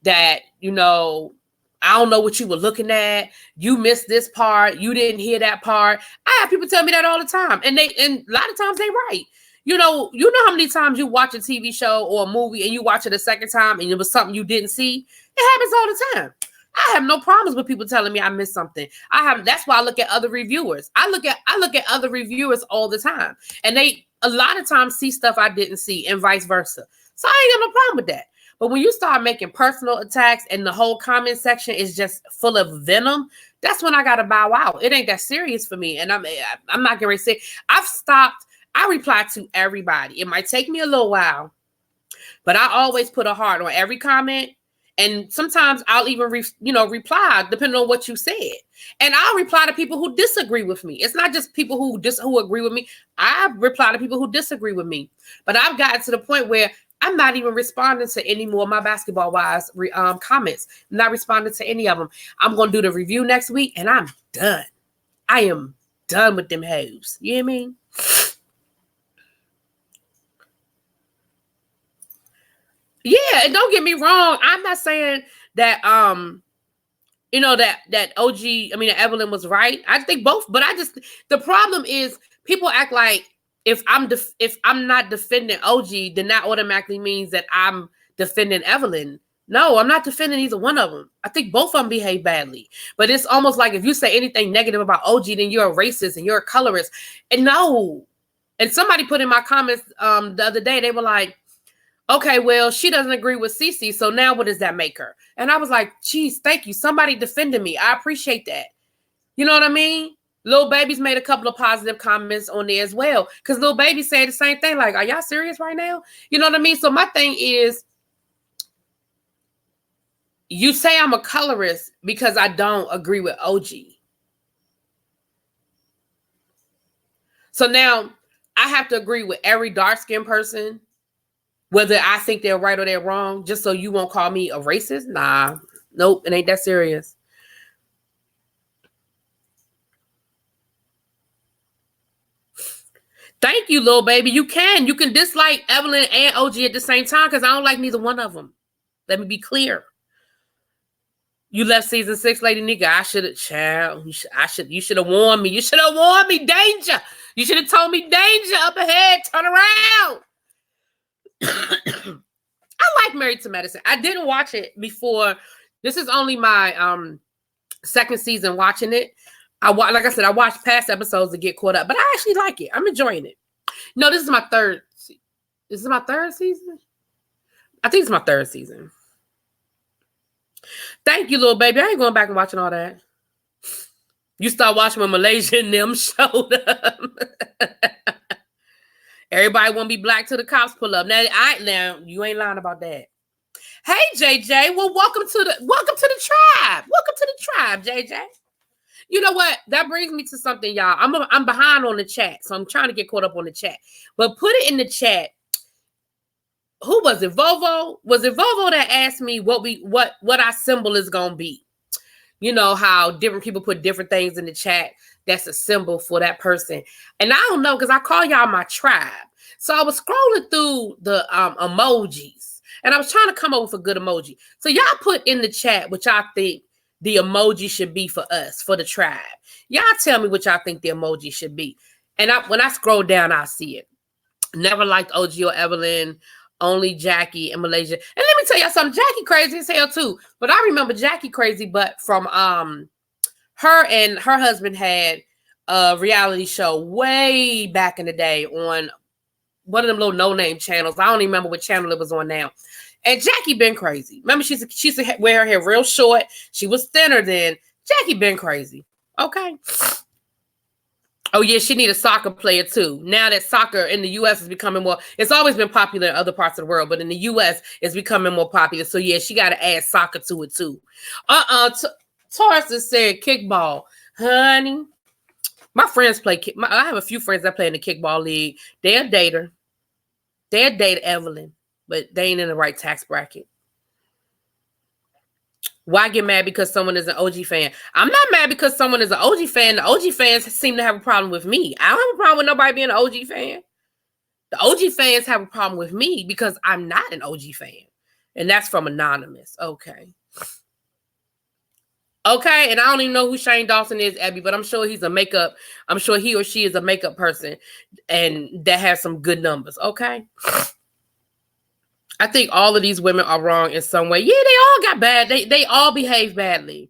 that, I don't know what you were looking at. You missed this part. You didn't hear that part. I have people tell me that all the time. And a lot of times they right. You know how many times you watch a TV show or a movie and you watch it a second time and it was something you didn't see? It happens all the time. I have no problems with people telling me I missed something. That's why I look at other reviewers. I look at other reviewers all the time. And they a lot of times see stuff I didn't see and vice versa. So I ain't got no problem with that. But when you start making personal attacks and the whole comment section is just full of venom, that's when I got to bow out. It ain't that serious for me. And I'm not going to say I've stopped. I reply to everybody. It might take me a little while, but I always put a heart on every comment. And sometimes I'll even, reply depending on what you said. And I'll reply to people who disagree with me. It's not just people who agree with me. I reply to people who disagree with me. But I've gotten to the point where I'm not even responding to any more of my Basketball Wives comments. I'm not responding to any of them. I'm going to do the review next week, and I'm done. I am done with them hoes. You hear me? Yeah, and don't get me wrong. I'm not saying that that Evelyn was right. I think both, but the problem is people act like if I'm not defending OG, then that automatically means that I'm defending Evelyn. No, I'm not defending either one of them. I think both of them behave badly. But it's almost like if you say anything negative about OG, then you're a racist and you're a colorist. And no. And somebody put in my comments the other day, they were like, okay, well, she doesn't agree with Cece, so now what does that make her? And I was like, geez, thank you. Somebody defended me. I appreciate that. You know what I mean? Lil Baby's made a couple of positive comments on there as well. Because Lil Baby said the same thing. Like, are y'all serious right now? You know what I mean? So my thing is, you say I'm a colorist because I don't agree with OG. So now I have to agree with every dark-skinned person, whether I think they're right or they're wrong, just so you won't call me a racist? Nah, nope, it ain't that serious. Thank you, Lil Baby. You can dislike Evelyn and OG at the same time because I don't like neither one of them. Let me be clear. You left season 6, Lady Nigga. I should have, child. You should have warned me. You should have warned me. Danger. You should have told me danger up ahead. Turn around. I like Married to Medicine. I didn't watch it before. This is only my second season watching it. Like I said, I watched past episodes to get caught up, but I actually like it. I'm enjoying it. No, this is my third. Is it my third season? I think it's my third season. Thank you, Lil Baby. I ain't going back and watching all that. You start watching when Malaysia and them showed up. Everybody want to be black till the cops pull up. Now you ain't lying about that. Hey, JJ. Well, welcome to the tribe. Welcome to the tribe, JJ. You know what? That brings me to something, y'all. I'm behind on the chat, so I'm trying to get caught up on the chat. But put it in the chat. Who was it? Vovo? Was it Vovo that asked me what our symbol is gonna be? You know how different people put different things in the chat. That's a symbol for that person. And I don't know, because I call y'all my tribe. So I was scrolling through the emojis, and I was trying to come up with a good emoji. So y'all put in the chat what y'all think the emoji should be for us, for the tribe. Y'all tell me what y'all think the emoji should be. And when I scroll down, I'll see it. Never liked OG or Evelyn. Only Jackie and Malaysia. And let me tell y'all something. Jackie crazy as hell too. But I remember Jackie crazy, but from her and her husband had reality show way back in the day on one of them little no-name channels. I don't even remember what channel it was on now. And Jackie been crazy. Remember, she used to wear her hair real short. She was thinner then. Jackie been crazy. Okay. Oh, yeah, she need a soccer player, too. Now that soccer in the U.S. is becoming more... It's always been popular in other parts of the world, but in the U.S., it's becoming more popular. So, yeah, she got to add soccer to it, too. Taurus has said kickball. Honey, my friends play... I have a few friends that play in the kickball league. They'll date her. They'll date Evelyn, but they ain't in the right tax bracket. Why get mad because someone is an OG fan? I'm not mad because someone is an OG fan. The OG fans seem to have a problem with me. I don't have a problem with nobody being an OG fan. The OG fans have a problem with me because I'm not an OG fan. And that's from Anonymous. Okay. Okay, and I don't even know who Shane Dawson is, Abby, but I'm sure he's a makeup. I'm sure he or she is a makeup person and that has some good numbers. Okay. I think all of these women are wrong in some way. Yeah, they all got bad. They all behave badly.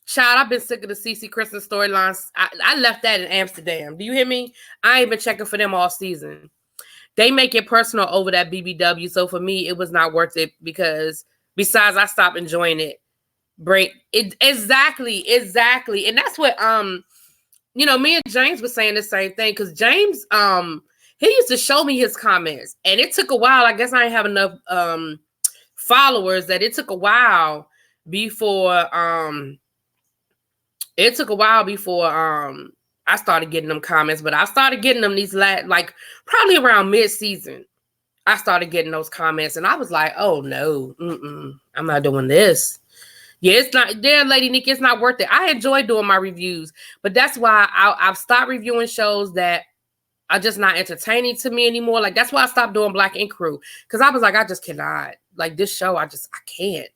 Child, I've been sick of the CeCe Kristen storylines. I left that in Amsterdam. Do you hear me? I ain't been checking for them all season. They make it personal over that BBW. So for me, it was not worth it because besides I stopped enjoying it. Exactly. And that's what me and James was saying the same thing because James he used to show me his comments, and it took a while. I guess I didn't have enough followers that it took a while before I started getting them comments. But I started getting them these probably around mid-season. I started getting those comments, and I was like, oh no, I'm not doing this. Yeah, it's not there, Lady Nikki. It's not worth it. I enjoy doing my reviews, but that's why I've stopped reviewing shows that are just not entertaining to me anymore. Like, that's why I stopped doing Black Ink Crew. Because I was like, I just cannot. Like, this show, I can't.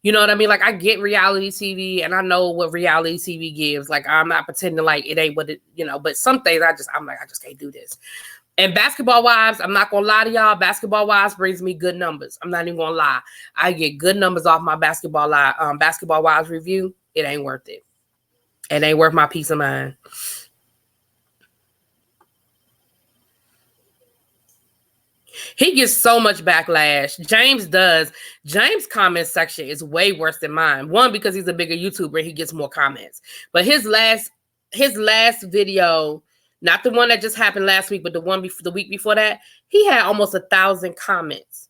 You know what I mean? Like, I get reality TV, and I know what reality TV gives. Like, I'm not pretending like it ain't what it, but some things I'm like, I just can't do this. And Basketball Wives, I'm not going to lie to y'all. Basketball Wives brings me good numbers. I'm not even going to lie. I get good numbers off my Basketball Wives review. It ain't worth it. It ain't worth my peace of mind. He gets so much backlash. James does. James' comment section is way worse than mine. One, because he's a bigger YouTuber, he gets more comments. But his last video, not the one that just happened last week, but the week before that, he had almost 1,000 comments.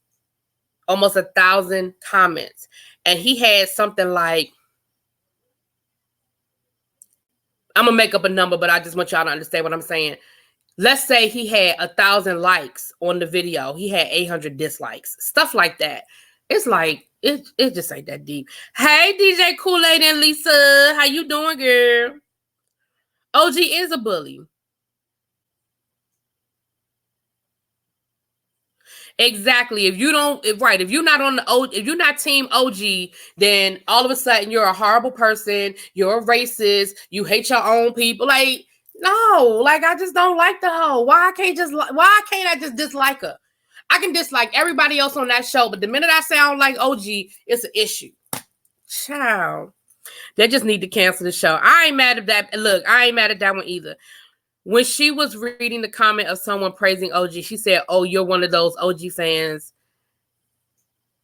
Almost 1,000 comments. And he had something like, I'm going to make up a number, but I just want y'all to understand what I'm saying. Let's say he had 1,000 likes on the video. He had 800 dislikes. Stuff like that. It's like, it just ain't that deep. Hey, DJ Kool-Aid and Lisa. How you doing, girl? OG is a bully. Exactly. If you're not if you're not team OG, then all of a sudden you're a horrible person. You're a racist. You hate your own people. Like, no, like I just don't like the hoe. Why can't I just dislike her? I can dislike everybody else on that show, but the minute I say I don't like OG, it's an issue. Child. They just need to cancel the show. I ain't mad at that. Look, I ain't mad at that one either. When she was reading the comment of someone praising OG, she said, oh, you're one of those OG fans.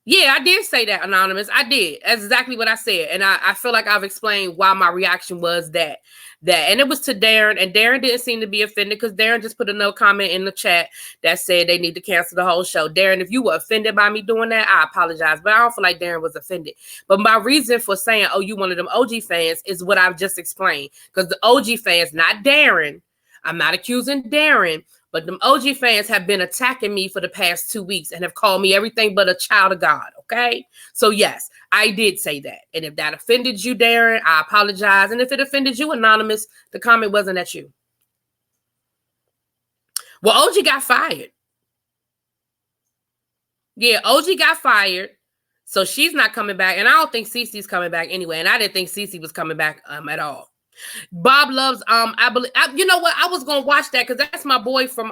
Yeah, I did say that, Anonymous. I did. That's exactly what I said. And I feel like I've explained why my reaction was that. And it was to Darren. And Darren didn't seem to be offended because Darren just put a no comment in the chat that said they need to cancel the whole show. Darren, if you were offended by me doing that, I apologize. But I don't feel like Darren was offended. But my reason for saying, oh, you one of them OG fans is what I've just explained. Because the OG fans, not Darren, I'm not accusing Darren, but them OG fans have been attacking me for the past 2 weeks and have called me everything but a child of God, okay? So yes, I did say that. And if that offended you, Darren, I apologize. And if it offended you, Anonymous, the comment wasn't at you. Well, OG got fired. Yeah, OG got fired. So she's not coming back. And I don't think CeCe's coming back anyway. And I didn't think CeCe was coming back at all. Bob Loves, I believe, you know what? I was gonna watch that because that's my boy from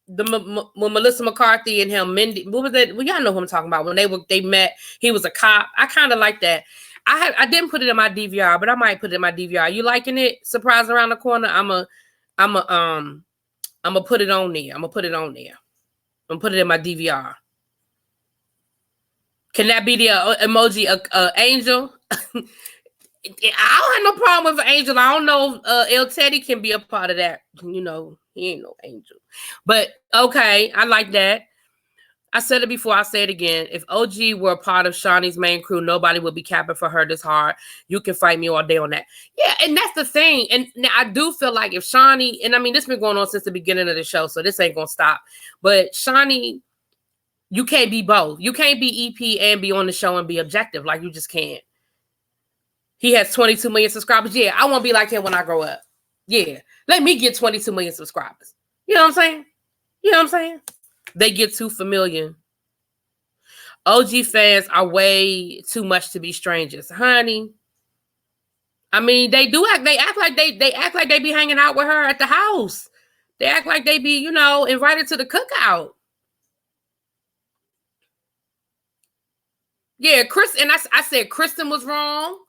when Melissa McCarthy and him, Mindy. What was that? Well, y'all know who I'm talking about. When they met, he was a cop. I kind of like that. I didn't put it in my DVR, but I might put it in my DVR. You liking it? Surprise around the corner. I'm gonna put it on there. I'm gonna put it in my DVR. Can that be the emoji angel? I don't have no problem with an angel. I don't know if El Teddy can be a part of that. You know, he ain't no angel. But okay, I like that. I said it before, I'll say it again. If OG were a part of Shawnee's main crew, nobody would be capping for her this hard. You can fight me all day on that. Yeah, and that's the thing. And now I do feel like if Shawnee, and I mean, this has been going on since the beginning of the show, so this ain't going to stop. But Shawnee, you can't be both. You can't be EP and be on the show and be objective. Like, you just can't. He has 22 million subscribers. Yeah, I want to be like him when I grow up. Yeah, let me get 22 million subscribers. You know what I'm saying? You know what I'm saying? They get too familiar. OG fans are way too much to be strangers, honey. I mean, they act like they be hanging out with her at the house. They act like they be, invited to the cookout. Yeah, Chris, and I said Kristen was wrong.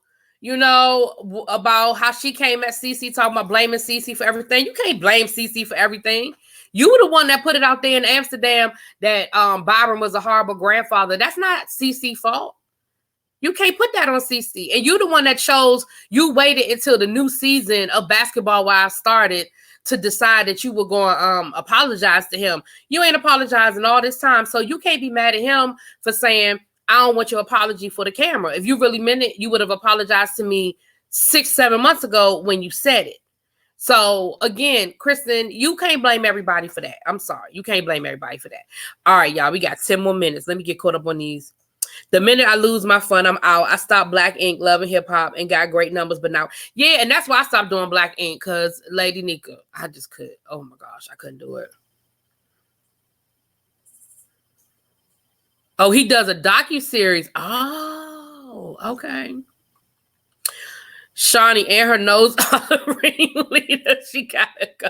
About how she came at Cece talking about blaming Cece for everything. You can't blame Cece for everything. You were the one that put it out there in Amsterdam that Byron was a horrible grandfather. That's not Cece's fault. You can't put that on Cece. And you're the one that you waited until the new season of Basketball Wives started to decide that you were going to apologize to him. You ain't apologizing all this time. So you can't be mad at him for saying, I don't want your apology for the camera. If you really meant it, you would have apologized to me 6-7 months ago when you said it. So again, Kristen, you can't blame everybody for that. I'm sorry. You can't blame everybody for that. All right, y'all, we got 10 more minutes. Let me get caught up on these. The minute I lose my fun, I'm out. I stopped Black Ink, loving hip hop, and got great numbers. But now, yeah, and that's why I stopped doing Black Ink, because Lady Nika, I just could. Oh my gosh, I couldn't do it. Oh, he does a docuseries. Oh, okay. Shawnee and her nose ringleader. She gotta go.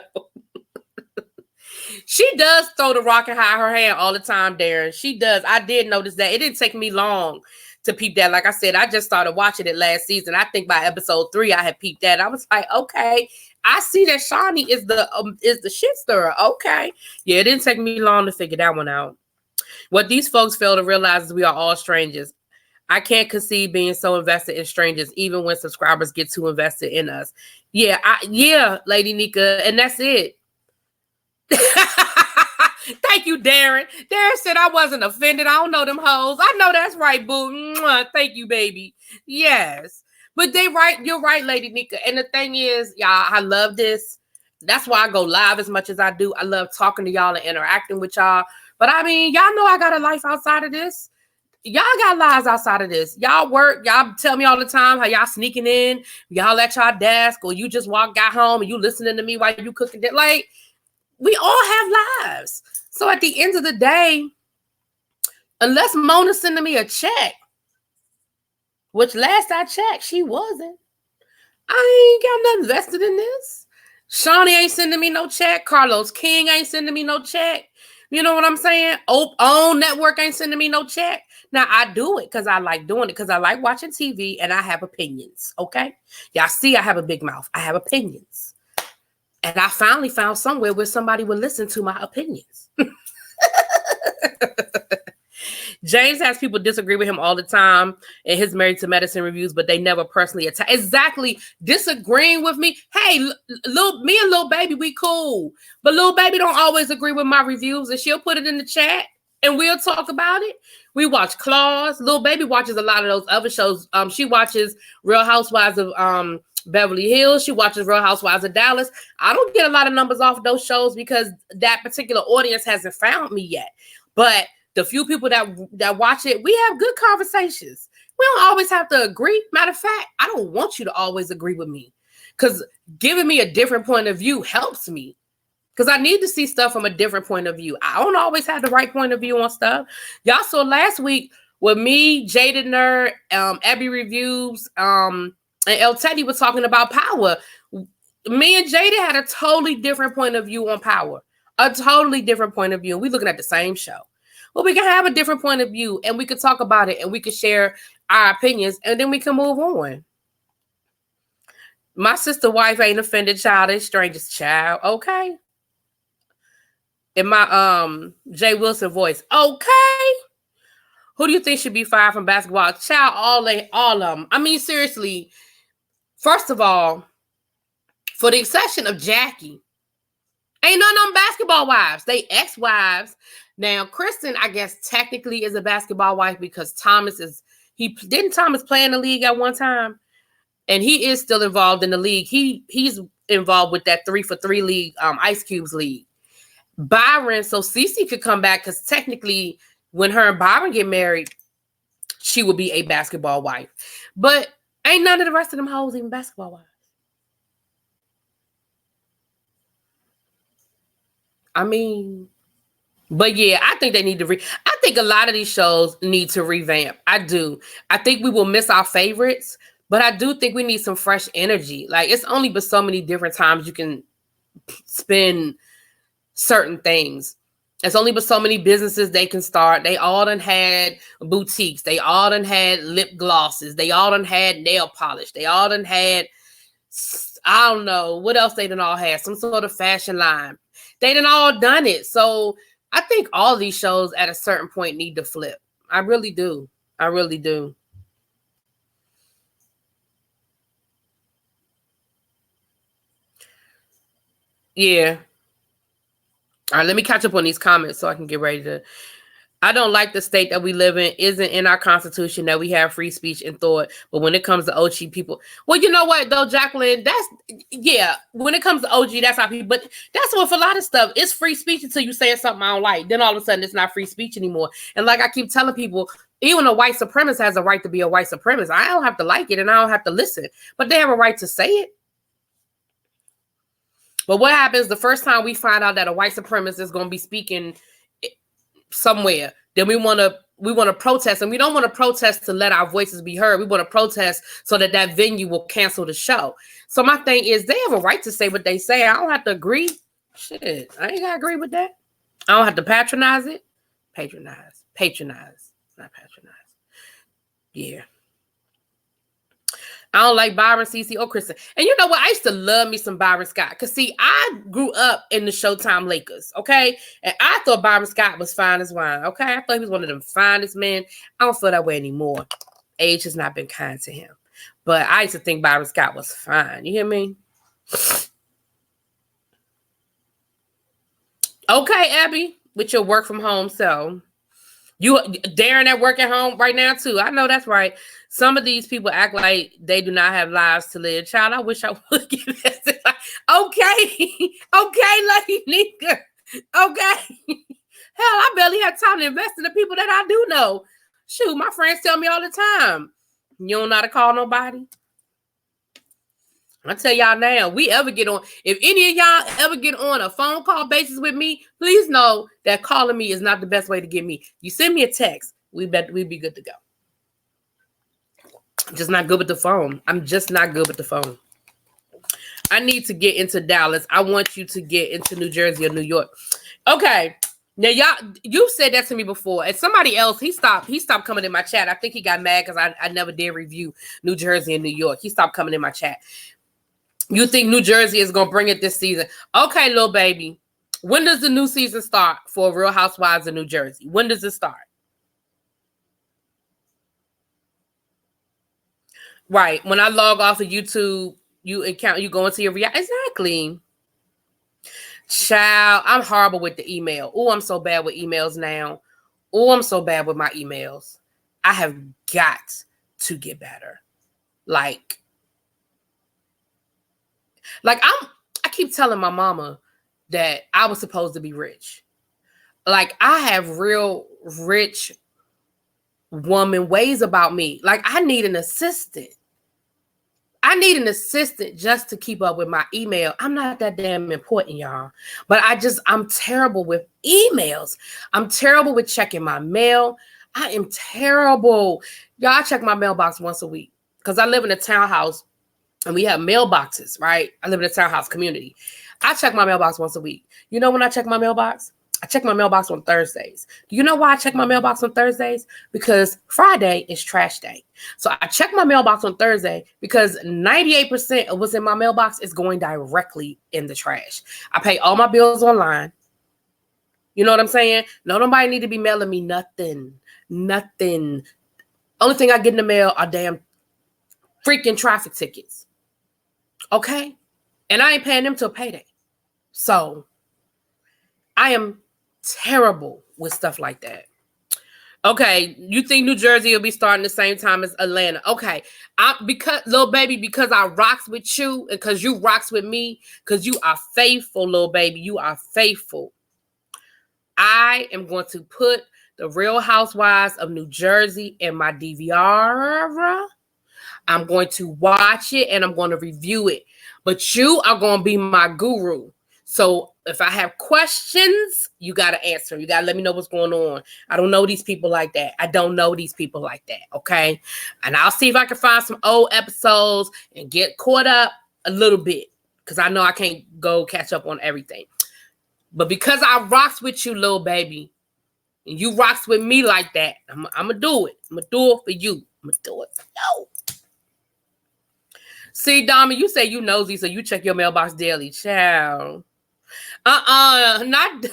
She does throw the rock and hide her hand all the time, Darren. She does. I did notice that. It didn't take me long to peep that. Like I said, I just started watching it last season. I think by episode 3, I had peeped that. I was like, okay, I see that Shawnee is the shit stirrer. Okay. Yeah, it didn't take me long to figure that one out. What these folks fail to realize is we are all strangers. I can't conceive being so invested in strangers, even when subscribers get too invested in us. Yeah, Lady Nika, and that's it. Thank you, Darren. Darren said I wasn't offended. I don't know them hoes. I know that's right, boo. Mwah. Thank you, baby. Yes. But you're right, Lady Nika. And the thing is, y'all, I love this. That's why I go live as much as I do. I love talking to y'all and interacting with y'all. But I mean, y'all know I got a life outside of this. Y'all got lives outside of this. Y'all work. Y'all tell me all the time how y'all sneaking in. Y'all at y'all desk, or you just got home and you listening to me while you cooking. Like, we all have lives. So at the end of the day, unless Mona's sending me a check, which last I checked, she wasn't. I ain't got nothing vested in this. Shawnee ain't sending me no check. Carlos King ain't sending me no check. You know what I'm saying? OWN Network ain't sending me no check. Now, I do it because I like doing it, because I like watching TV and I have opinions, okay? Y'all see I have a big mouth. I have opinions. And I finally found somewhere where somebody would listen to my opinions. James has people disagree with him all the time in his Married to Medicine reviews, but they never personally attack. Exactly. Disagreeing with me. Hey, me and Lil Baby, we cool. But Lil Baby don't always agree with my reviews, and she'll put it in the chat and we'll talk about it. We watch Claws. Lil Baby watches a lot of those other shows. She watches Real Housewives of Beverly Hills. She watches Real Housewives of Dallas. I don't get a lot of numbers off those shows because that particular audience hasn't found me yet. But the few people that watch it, we have good conversations. We don't always have to agree. Matter of fact, I don't want you to always agree with me, because giving me a different point of view helps me, because I need to see stuff from a different point of view. I don't always have the right point of view on stuff. Y'all saw last week with me, Jaded Nerd, Abby Reviews, and El Teddy was talking about power. Me and Jada had a totally different point of view on power. A totally different point of view. We looking at the same show. But we can have a different point of view, and we could talk about it, and we could share our opinions, and then we can move on. My sister wife ain't offended, child. It's strangest child. Okay. In my Jay Wilson voice. Okay. Who do you think should be fired from basketball? Child, all of them. I mean, seriously. First of all, for the exception of Jackie, ain't none of them basketball wives. They ex-wives. Now, Kristen, I guess, technically is a basketball wife because Thomas play in the league at one time? And he is still involved in the league. He's involved with that 3-for-3 league, Ice Cube's league. Byron, so Cece could come back because technically when her and Byron get married, she would be a basketball wife. But ain't none of the rest of them hoes even basketball wives. I mean, but yeah, I think they need to I think a lot of these shows need to revamp. I do. I think we will miss our favorites, but I do think we need some fresh energy. Like, it's only but so many different times you can spin certain things. There's only but so many businesses they can start. They all done had boutiques. They all done had lip glosses. They all done had nail polish. They all done had, I don't know, what else they done all had? Some sort of fashion line. They done all done it. So I think all these shows at a certain point need to flip. I really do. I really do. Yeah. All right, let me catch up on these comments so I can get ready to. I don't like the state that we live in. Isn't in our Constitution that we have free speech and thought. But when it comes to OG people, well, you know what though, Jacqueline? When it comes to OG, that's how people. But that's what for a lot of stuff. It's free speech until you say something I don't like. Then all of a sudden, it's not free speech anymore. And like I keep telling people, even a white supremacist has a right to be a white supremacist. I don't have to like it, and I don't have to listen, but they have a right to say it. But what happens the first time we find out that a white supremacist is going to be speaking somewhere? Then we want to protest, and we don't want to protest to let our voices be heard. We want to protest so that venue will cancel the show. So my thing is, they have a right to say what they say. I don't have to agree. Shit, I ain't gotta agree with that. I don't have to patronize it. Patronize, not patronize. Yeah. I don't like Byron, Cece, or Kristen. And you know what? I used to love me some Byron Scott. Because, see, I grew up in the Showtime Lakers, okay? And I thought Byron Scott was fine as wine, okay? I thought he was one of the finest men. I don't feel that way anymore. Age has not been kind to him. But I used to think Byron Scott was fine. You hear me? Okay, Abby, with your work from home self. You, Darren, at work at home right now, too. I know that's right. Some of these people act like they do not have lives to live. Child, I wish I would give it. Okay, lucky nigga. Okay. Hell, I barely have time to invest in the people that I do know. Shoot, my friends tell me all the time, you don't know how to call nobody. I tell y'all now, if any of y'all ever get on a phone call basis with me, please know that calling me is not the best way to get me. You send me a text, we'd be good to go. I'm just not good with the phone. I'm just not good with the phone. I need to get into Dallas. I want you to get into New Jersey or New York. Okay. Now, y'all, you said that to me before. And somebody else, he stopped coming in my chat. I think he got mad because I never did review New Jersey and New York. He stopped coming in my chat. You think New Jersey is going to bring it this season? Okay, little baby. When does the new season start for Real Housewives of New Jersey? When does it start? Right. When I log off of YouTube, you go into your reality. Exactly. Child, I'm horrible with the email. Oh, I'm so bad with emails now. Oh, I'm so bad with my emails. I have got to get better. Like I keep telling my mama that I was supposed to be rich. Like, I have real rich woman ways about me. Like, I need an assistant. I need an assistant just to keep up with my email. I'm not that damn important, y'all. But I'm terrible with emails. I'm terrible with checking my mail. I am terrible. Y'all, I check my mailbox once a week because I live in a townhouse and we have mailboxes, right? I live in a townhouse community. I check my mailbox once a week. You know when I check my mailbox? I check my mailbox on Thursdays. Do you know why I check my mailbox on Thursdays? Because Friday is trash day. So I check my mailbox on Thursday because 98% of what's in my mailbox is going directly in the trash. I pay all my bills online. You know what I'm saying? No, nobody need to be mailing me nothing. Nothing. Only thing I get in the mail are damn freaking traffic tickets. Okay? And I ain't paying them till payday. So I am terrible with stuff like that. Okay, you think New Jersey will be starting the same time as Atlanta? Okay, because little baby, because I rocks with you and because you rocks with me, because you are faithful, little baby, you are faithful. I am going to put the Real Housewives of New Jersey in my DVR. I'm going to watch it and I'm going to review it. But you are going to be my guru. So if I have questions, you got to answer. You got to let me know what's going on. I don't know these people like that. I don't know these people like that. Okay. And I'll see if I can find some old episodes and get caught up a little bit. Because I know I can't go catch up on everything. But because I rocks with you, little baby, and you rocks with me like that, I'm going to do it. I'm going to do it for you. I'm going to do it for you. See, Dami, you say you nosy, so you check your mailbox daily. Child. Not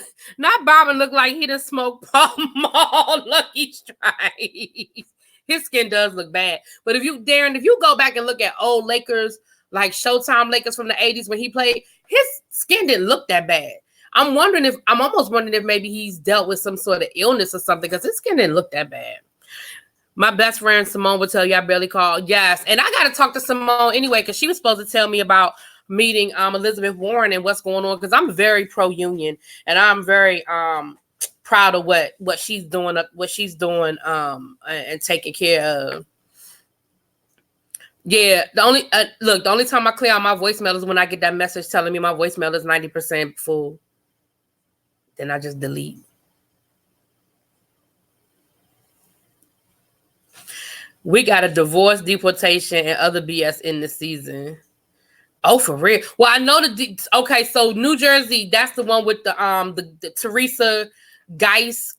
Bobbin look like he done smoked Pall Mall Lucky Strikes. His skin does look bad. But if you go back and look at old Lakers, like Showtime Lakers from the 80s when he played, his skin didn't look that bad. I'm almost wondering if maybe he's dealt with some sort of illness or something, because his skin didn't look that bad. My best friend Simone will tell you I barely called. Yes. And I got to talk to Simone anyway, because she was supposed to tell me about meeting Elizabeth Warren and what's going on, because I'm very pro-union and I'm very proud of what she's doing and taking care of. Yeah, the only time I clear out my voicemail is when I get that message telling me my voicemail is 90% full. Then I just delete. We got a divorce, deportation, and other BS in the season. Oh, for real? Well, I know okay, so New Jersey, that's the one with the Teresa Geis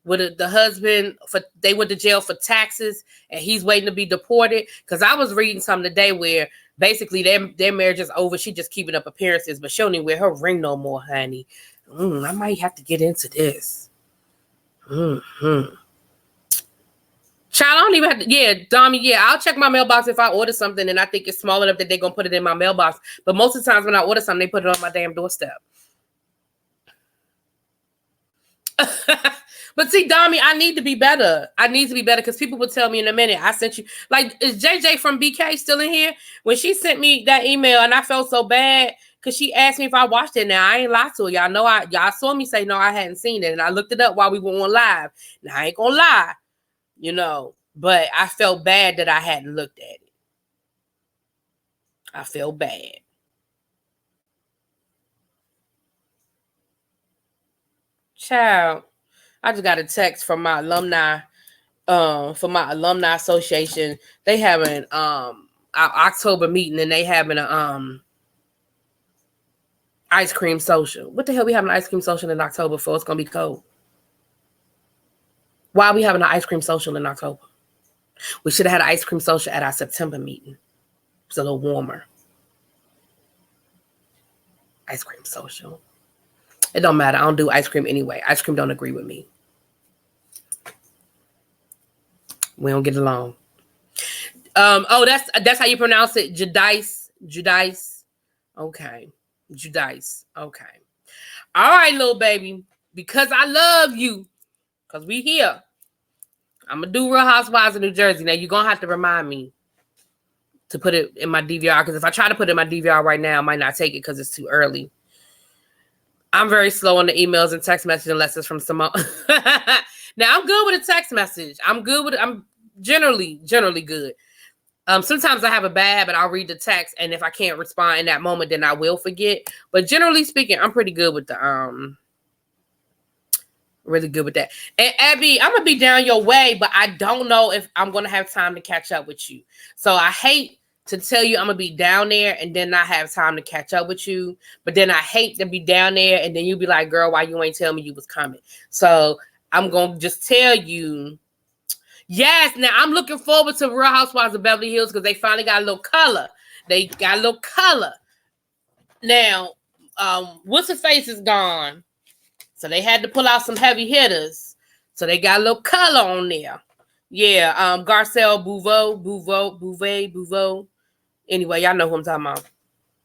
with the husband. They went to jail for taxes, and he's waiting to be deported. Because I was reading something today where basically their marriage is over. She just keeping up appearances, but she don't even wear her ring no more, honey. I might have to get into this. Child, I don't even have to. Yeah, Dami, yeah, I'll check my mailbox if I order something and I think it's small enough that they're going to put it in my mailbox. But most of the times when I order something, they put it on my damn doorstep. But see, Dami, I need to be better. I need to be better because people will tell me in a minute, I sent you. Like, is JJ from BK still in here? When she sent me that email and I felt so bad because she asked me if I watched it. Now, I ain't lied to her. Y'all saw me say no, I hadn't seen it. And I looked it up while we were on live. Now, I ain't going to lie. But I felt bad that I hadn't looked at it. I felt bad. Child, I just got a text from my alumni, association. They having our October meeting and they having a ice cream social. What the hell we having an ice cream social in October for? It's gonna be cold. Why are we having an ice cream social in October? We should have had an ice cream social at our September meeting. It's a little warmer. Ice cream social. It don't matter. I don't do ice cream anyway. Ice cream don't agree with me. We don't get along. That's how you pronounce it. Judice. Okay. Judice. Okay. All right, little baby. Because I love you. Because we here. I'm going to do Real Housewives of New Jersey. Now, you're going to have to remind me to put it in my DVR. Because if I try to put it in my DVR right now, I might not take it because it's too early. I'm very slow on the emails and text message unless it's from Simone. Now, I'm good with a text message. I'm good with it. I'm generally good. Sometimes I have a bad habit. I'll read the text. And if I can't respond in that moment, then I will forget. But generally speaking, I'm pretty good with the... Really good with that. And Abby, I'm going to be down your way, but I don't know if I'm going to have time to catch up with you. So I hate to tell you I'm gonna be down there and then not have time to catch up with you. But then I hate to be down there and then you be like, girl, why you ain't tell me you was coming? So I'm gonna just tell you. Yes, now I'm looking forward to Real Housewives of Beverly Hills because they finally got a little color. They got a little color. Now, what's her face is gone. So they had to pull out some heavy hitters. So they got a little color on there. Yeah, Garcelle Bouvet. Anyway, y'all know who I'm talking about.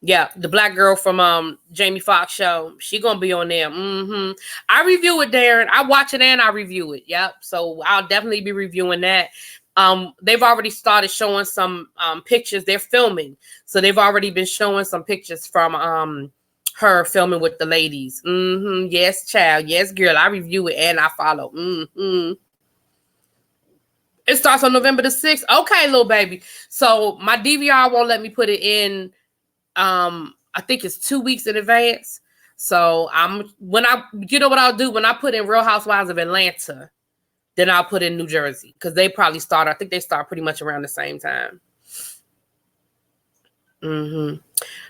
Yeah, the black girl from Jamie Foxx show. She gonna be on there. I review it, Darren. I watch it and I review it. Yep. So I'll definitely be reviewing that. They've already started showing some pictures. They're filming. So they've already been showing some pictures from her filming with the ladies. Yes, child. Yes, girl. I review it and I follow. It starts on November the 6th. Okay, little baby. So my DVR won't let me put it in. I think it's 2 weeks in advance. So you know what I'll do when I put in Real Housewives of Atlanta, then I'll put in New Jersey because they probably start. I think they start pretty much around the same time. All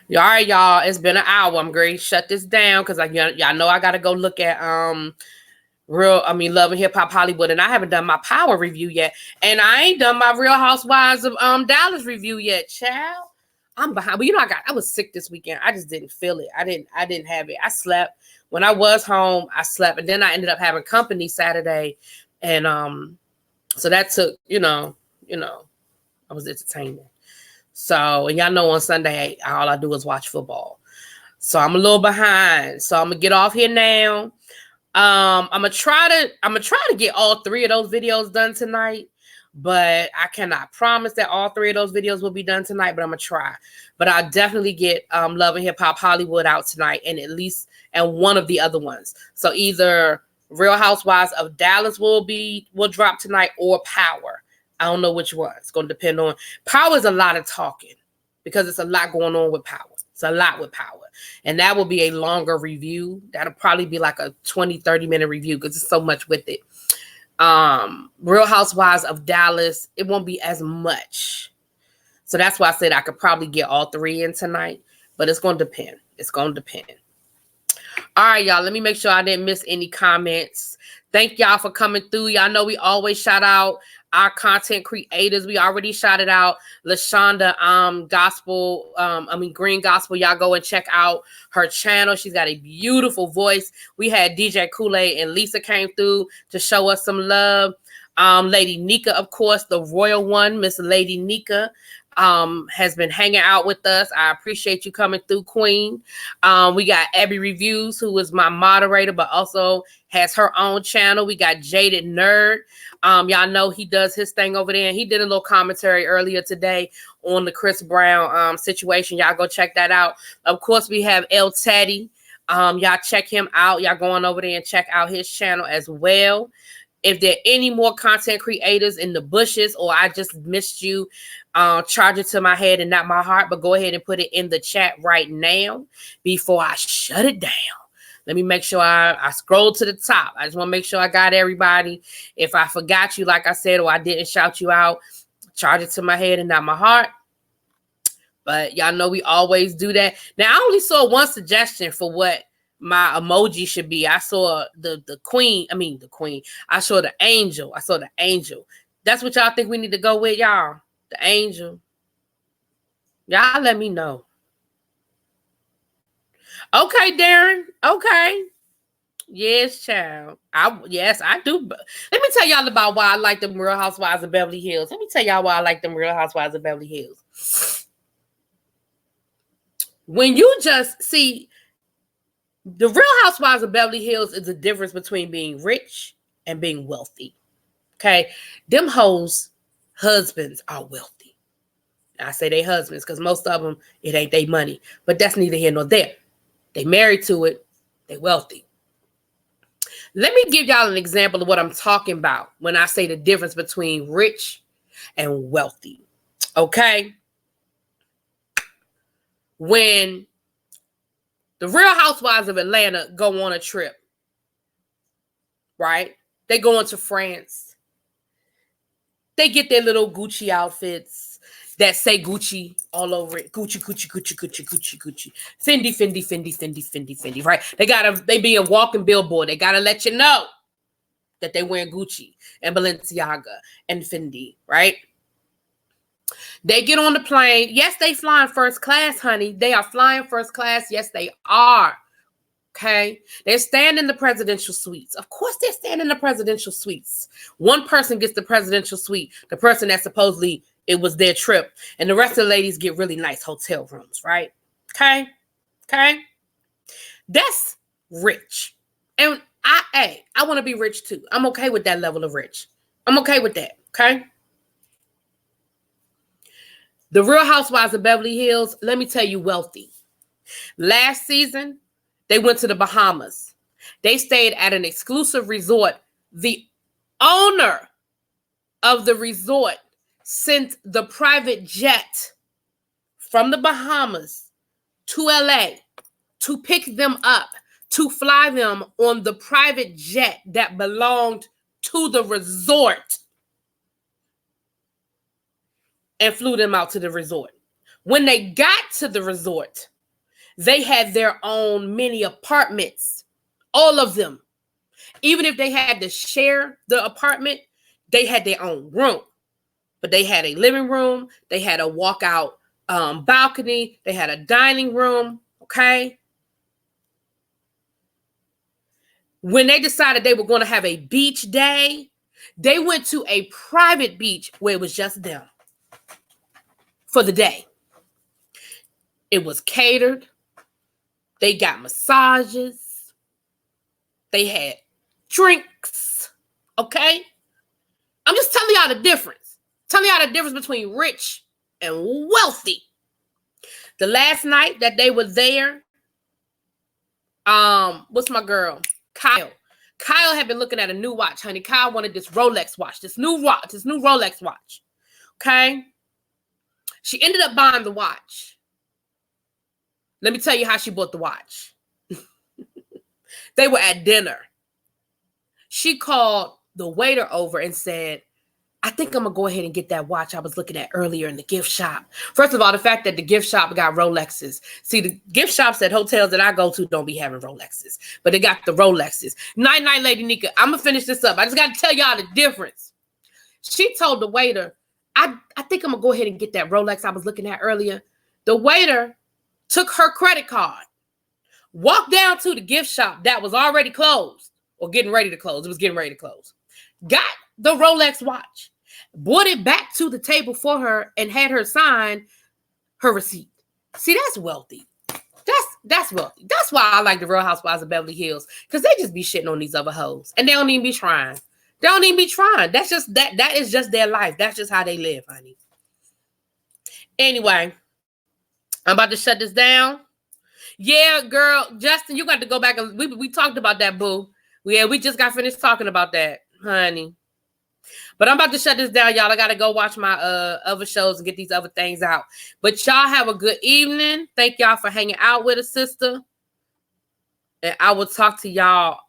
right, y'all. It's been an hour. I'm going to shut this down because y'all know I got to go look at Love and Hip Hop Hollywood, and I haven't done my Power review yet, and I ain't done my Real Housewives of Dallas review yet, child. I'm behind, but I was sick this weekend. I just didn't feel it. I didn't have it. I slept when I was home. I slept, and then I ended up having company Saturday, and so that took I was entertaining. So, and y'all know on Sunday all I do is watch football. So I'm a little behind. So I'm gonna get off here now. I'm gonna try to get all 3 of those videos done tonight. But I cannot promise that all 3 of those videos will be done tonight, but I'm going to try. But I'll definitely get Love and Hip Hop Hollywood out tonight and one of the other ones. So either Real Housewives of Dallas will drop tonight or Power. I don't know which one. It's going to depend on. Power is a lot of talking because it's a lot going on with Power. It's a lot with Power. And that will be a longer review. That'll probably be like a 20, 30-minute review because there's so much with it. Real Housewives of Dallas, it won't be as much. So that's why I said I could probably get all 3 in tonight, but it's going to depend. It's going to depend. All right, y'all, let me make sure I didn't miss any comments. Thank y'all for coming through. Y'all know we always shout out our content creators. We already shouted out LaShonda Green Gospel. Y'all go and check out her channel. She's got a beautiful voice. We had DJ Kool-Aid and Lisa came through to show us some love. Lady Nika, of course, the royal one, Miss Lady Nika, has been hanging out with us. I appreciate you coming through, Queen. We got Abby Reviews, who is my moderator, but also has her own channel. We got Jaded Nerd. Y'all know he does his thing over there. And he did a little commentary earlier today on the Chris Brown situation. Y'all go check that out. Of course, we have El Teddy. Y'all check him out. Y'all going over there and check out his channel as well. If there are any more content creators in the bushes or I just missed you, charge it to my head and not my heart, but go ahead and put it in the chat right now before I shut it down. Let me make sure I scroll to the top. I just want to make sure I got everybody. If I forgot you, like I said, or I didn't shout you out, charge it to my head and not my heart. But y'all know we always do that. Now, I only saw one suggestion for what my emoji should be. I saw the queen. I saw the angel. That's what y'all think we need to go with, y'all. The angel. Y'all let me know. Okay, Darren. Okay. Yes, child. Yes, I do. Let me tell y'all about why I like them Real Housewives of Beverly Hills. When you just see the Real Housewives of Beverly Hills is the difference between being rich and being wealthy. Okay. Them hoes husbands are wealthy. I say they husbands because most of them, it ain't their money. But that's neither here nor there. They married to it. They wealthy. Let me give y'all an example of what I'm talking about when I say the difference between rich and wealthy. Okay? When the Real Housewives of Atlanta go on a trip, right? They go into France. They get their little Gucci outfits. that say Gucci all over it. Gucci, Gucci, Gucci, Gucci, Gucci, Gucci. Fendi, Fendi, Fendi, Fendi, Fendi, Fendi, right? They be a walking billboard. They gotta let you know that they wearing Gucci and Balenciaga and Fendi, right? They get on the plane. Yes, they flying first class, honey. They are flying first class. Yes, they are. Okay. They're staying in the presidential suites. Of course, they're staying in the presidential suites. One person gets the presidential suite, the person that supposedly it was their trip, and the rest of the ladies get really nice hotel rooms, right? Okay. Okay. That's rich. And I want to be rich too. I'm okay with that level of rich. I'm okay with that. Okay. The Real Housewives of Beverly Hills, let me tell you, wealthy. Last season, they went to the Bahamas. They stayed at an exclusive resort. The owner of the resort sent the private jet from the Bahamas to LA to pick them up, to fly them on the private jet that belonged to the resort, and flew them out to the resort. When they got to the resort, they had their own mini apartments, all of them. Even if they had to share the apartment, they had their own room. But they had a living room, they had a walkout balcony, they had a dining room, okay? When they decided they were going to have a beach day, they went to a private beach where it was just them for the day. It was catered. They got massages. They had drinks. Okay? I'm just telling y'all the difference. Telling y'all the difference between rich and wealthy. The last night that they were there, what's my girl? Kyle. Kyle had been looking at a new watch, honey. Kyle wanted this Rolex watch, this new Rolex watch. Okay? She ended up buying the watch. Let me tell you how she bought the watch. They were at dinner. She called the waiter over and said, I think I'm going to go ahead and get that watch I was looking at earlier in the gift shop. First of all, the fact that the gift shop got Rolexes. See, the gift shops at hotels that I go to don't be having Rolexes, but they got the Rolexes. Night, Lady Nika. I'm going to finish this up. I just got to tell y'all the difference. She told the waiter, I think I'm going to go ahead and get that Rolex I was looking at earlier. The waiter took her credit card, walked down to the gift shop that was already closed or getting ready to close. It was getting ready to close. Got the Rolex watch, brought it back to the table for her and had her sign her receipt. See, that's wealthy. That's wealthy. That's why I like the Real Housewives of Beverly Hills, because they just be shitting on these other hoes and they don't even be trying. They don't even be trying. That's just that is just their life. That's just how they live, honey. Anyway, I'm about to shut this down. Yeah, girl, Justin, you got to go back and we talked about that, boo. Yeah, we just got finished talking about that, honey. But I'm about to shut this down, y'all. I got to go watch my other shows and get these other things out. But y'all have a good evening. Thank y'all for hanging out with us, sister. And I will talk to y'all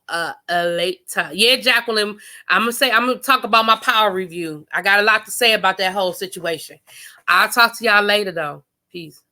later. Yeah, Jacqueline, I'm going to talk about my power review. I got a lot to say about that whole situation. I'll talk to y'all later, though. Peace.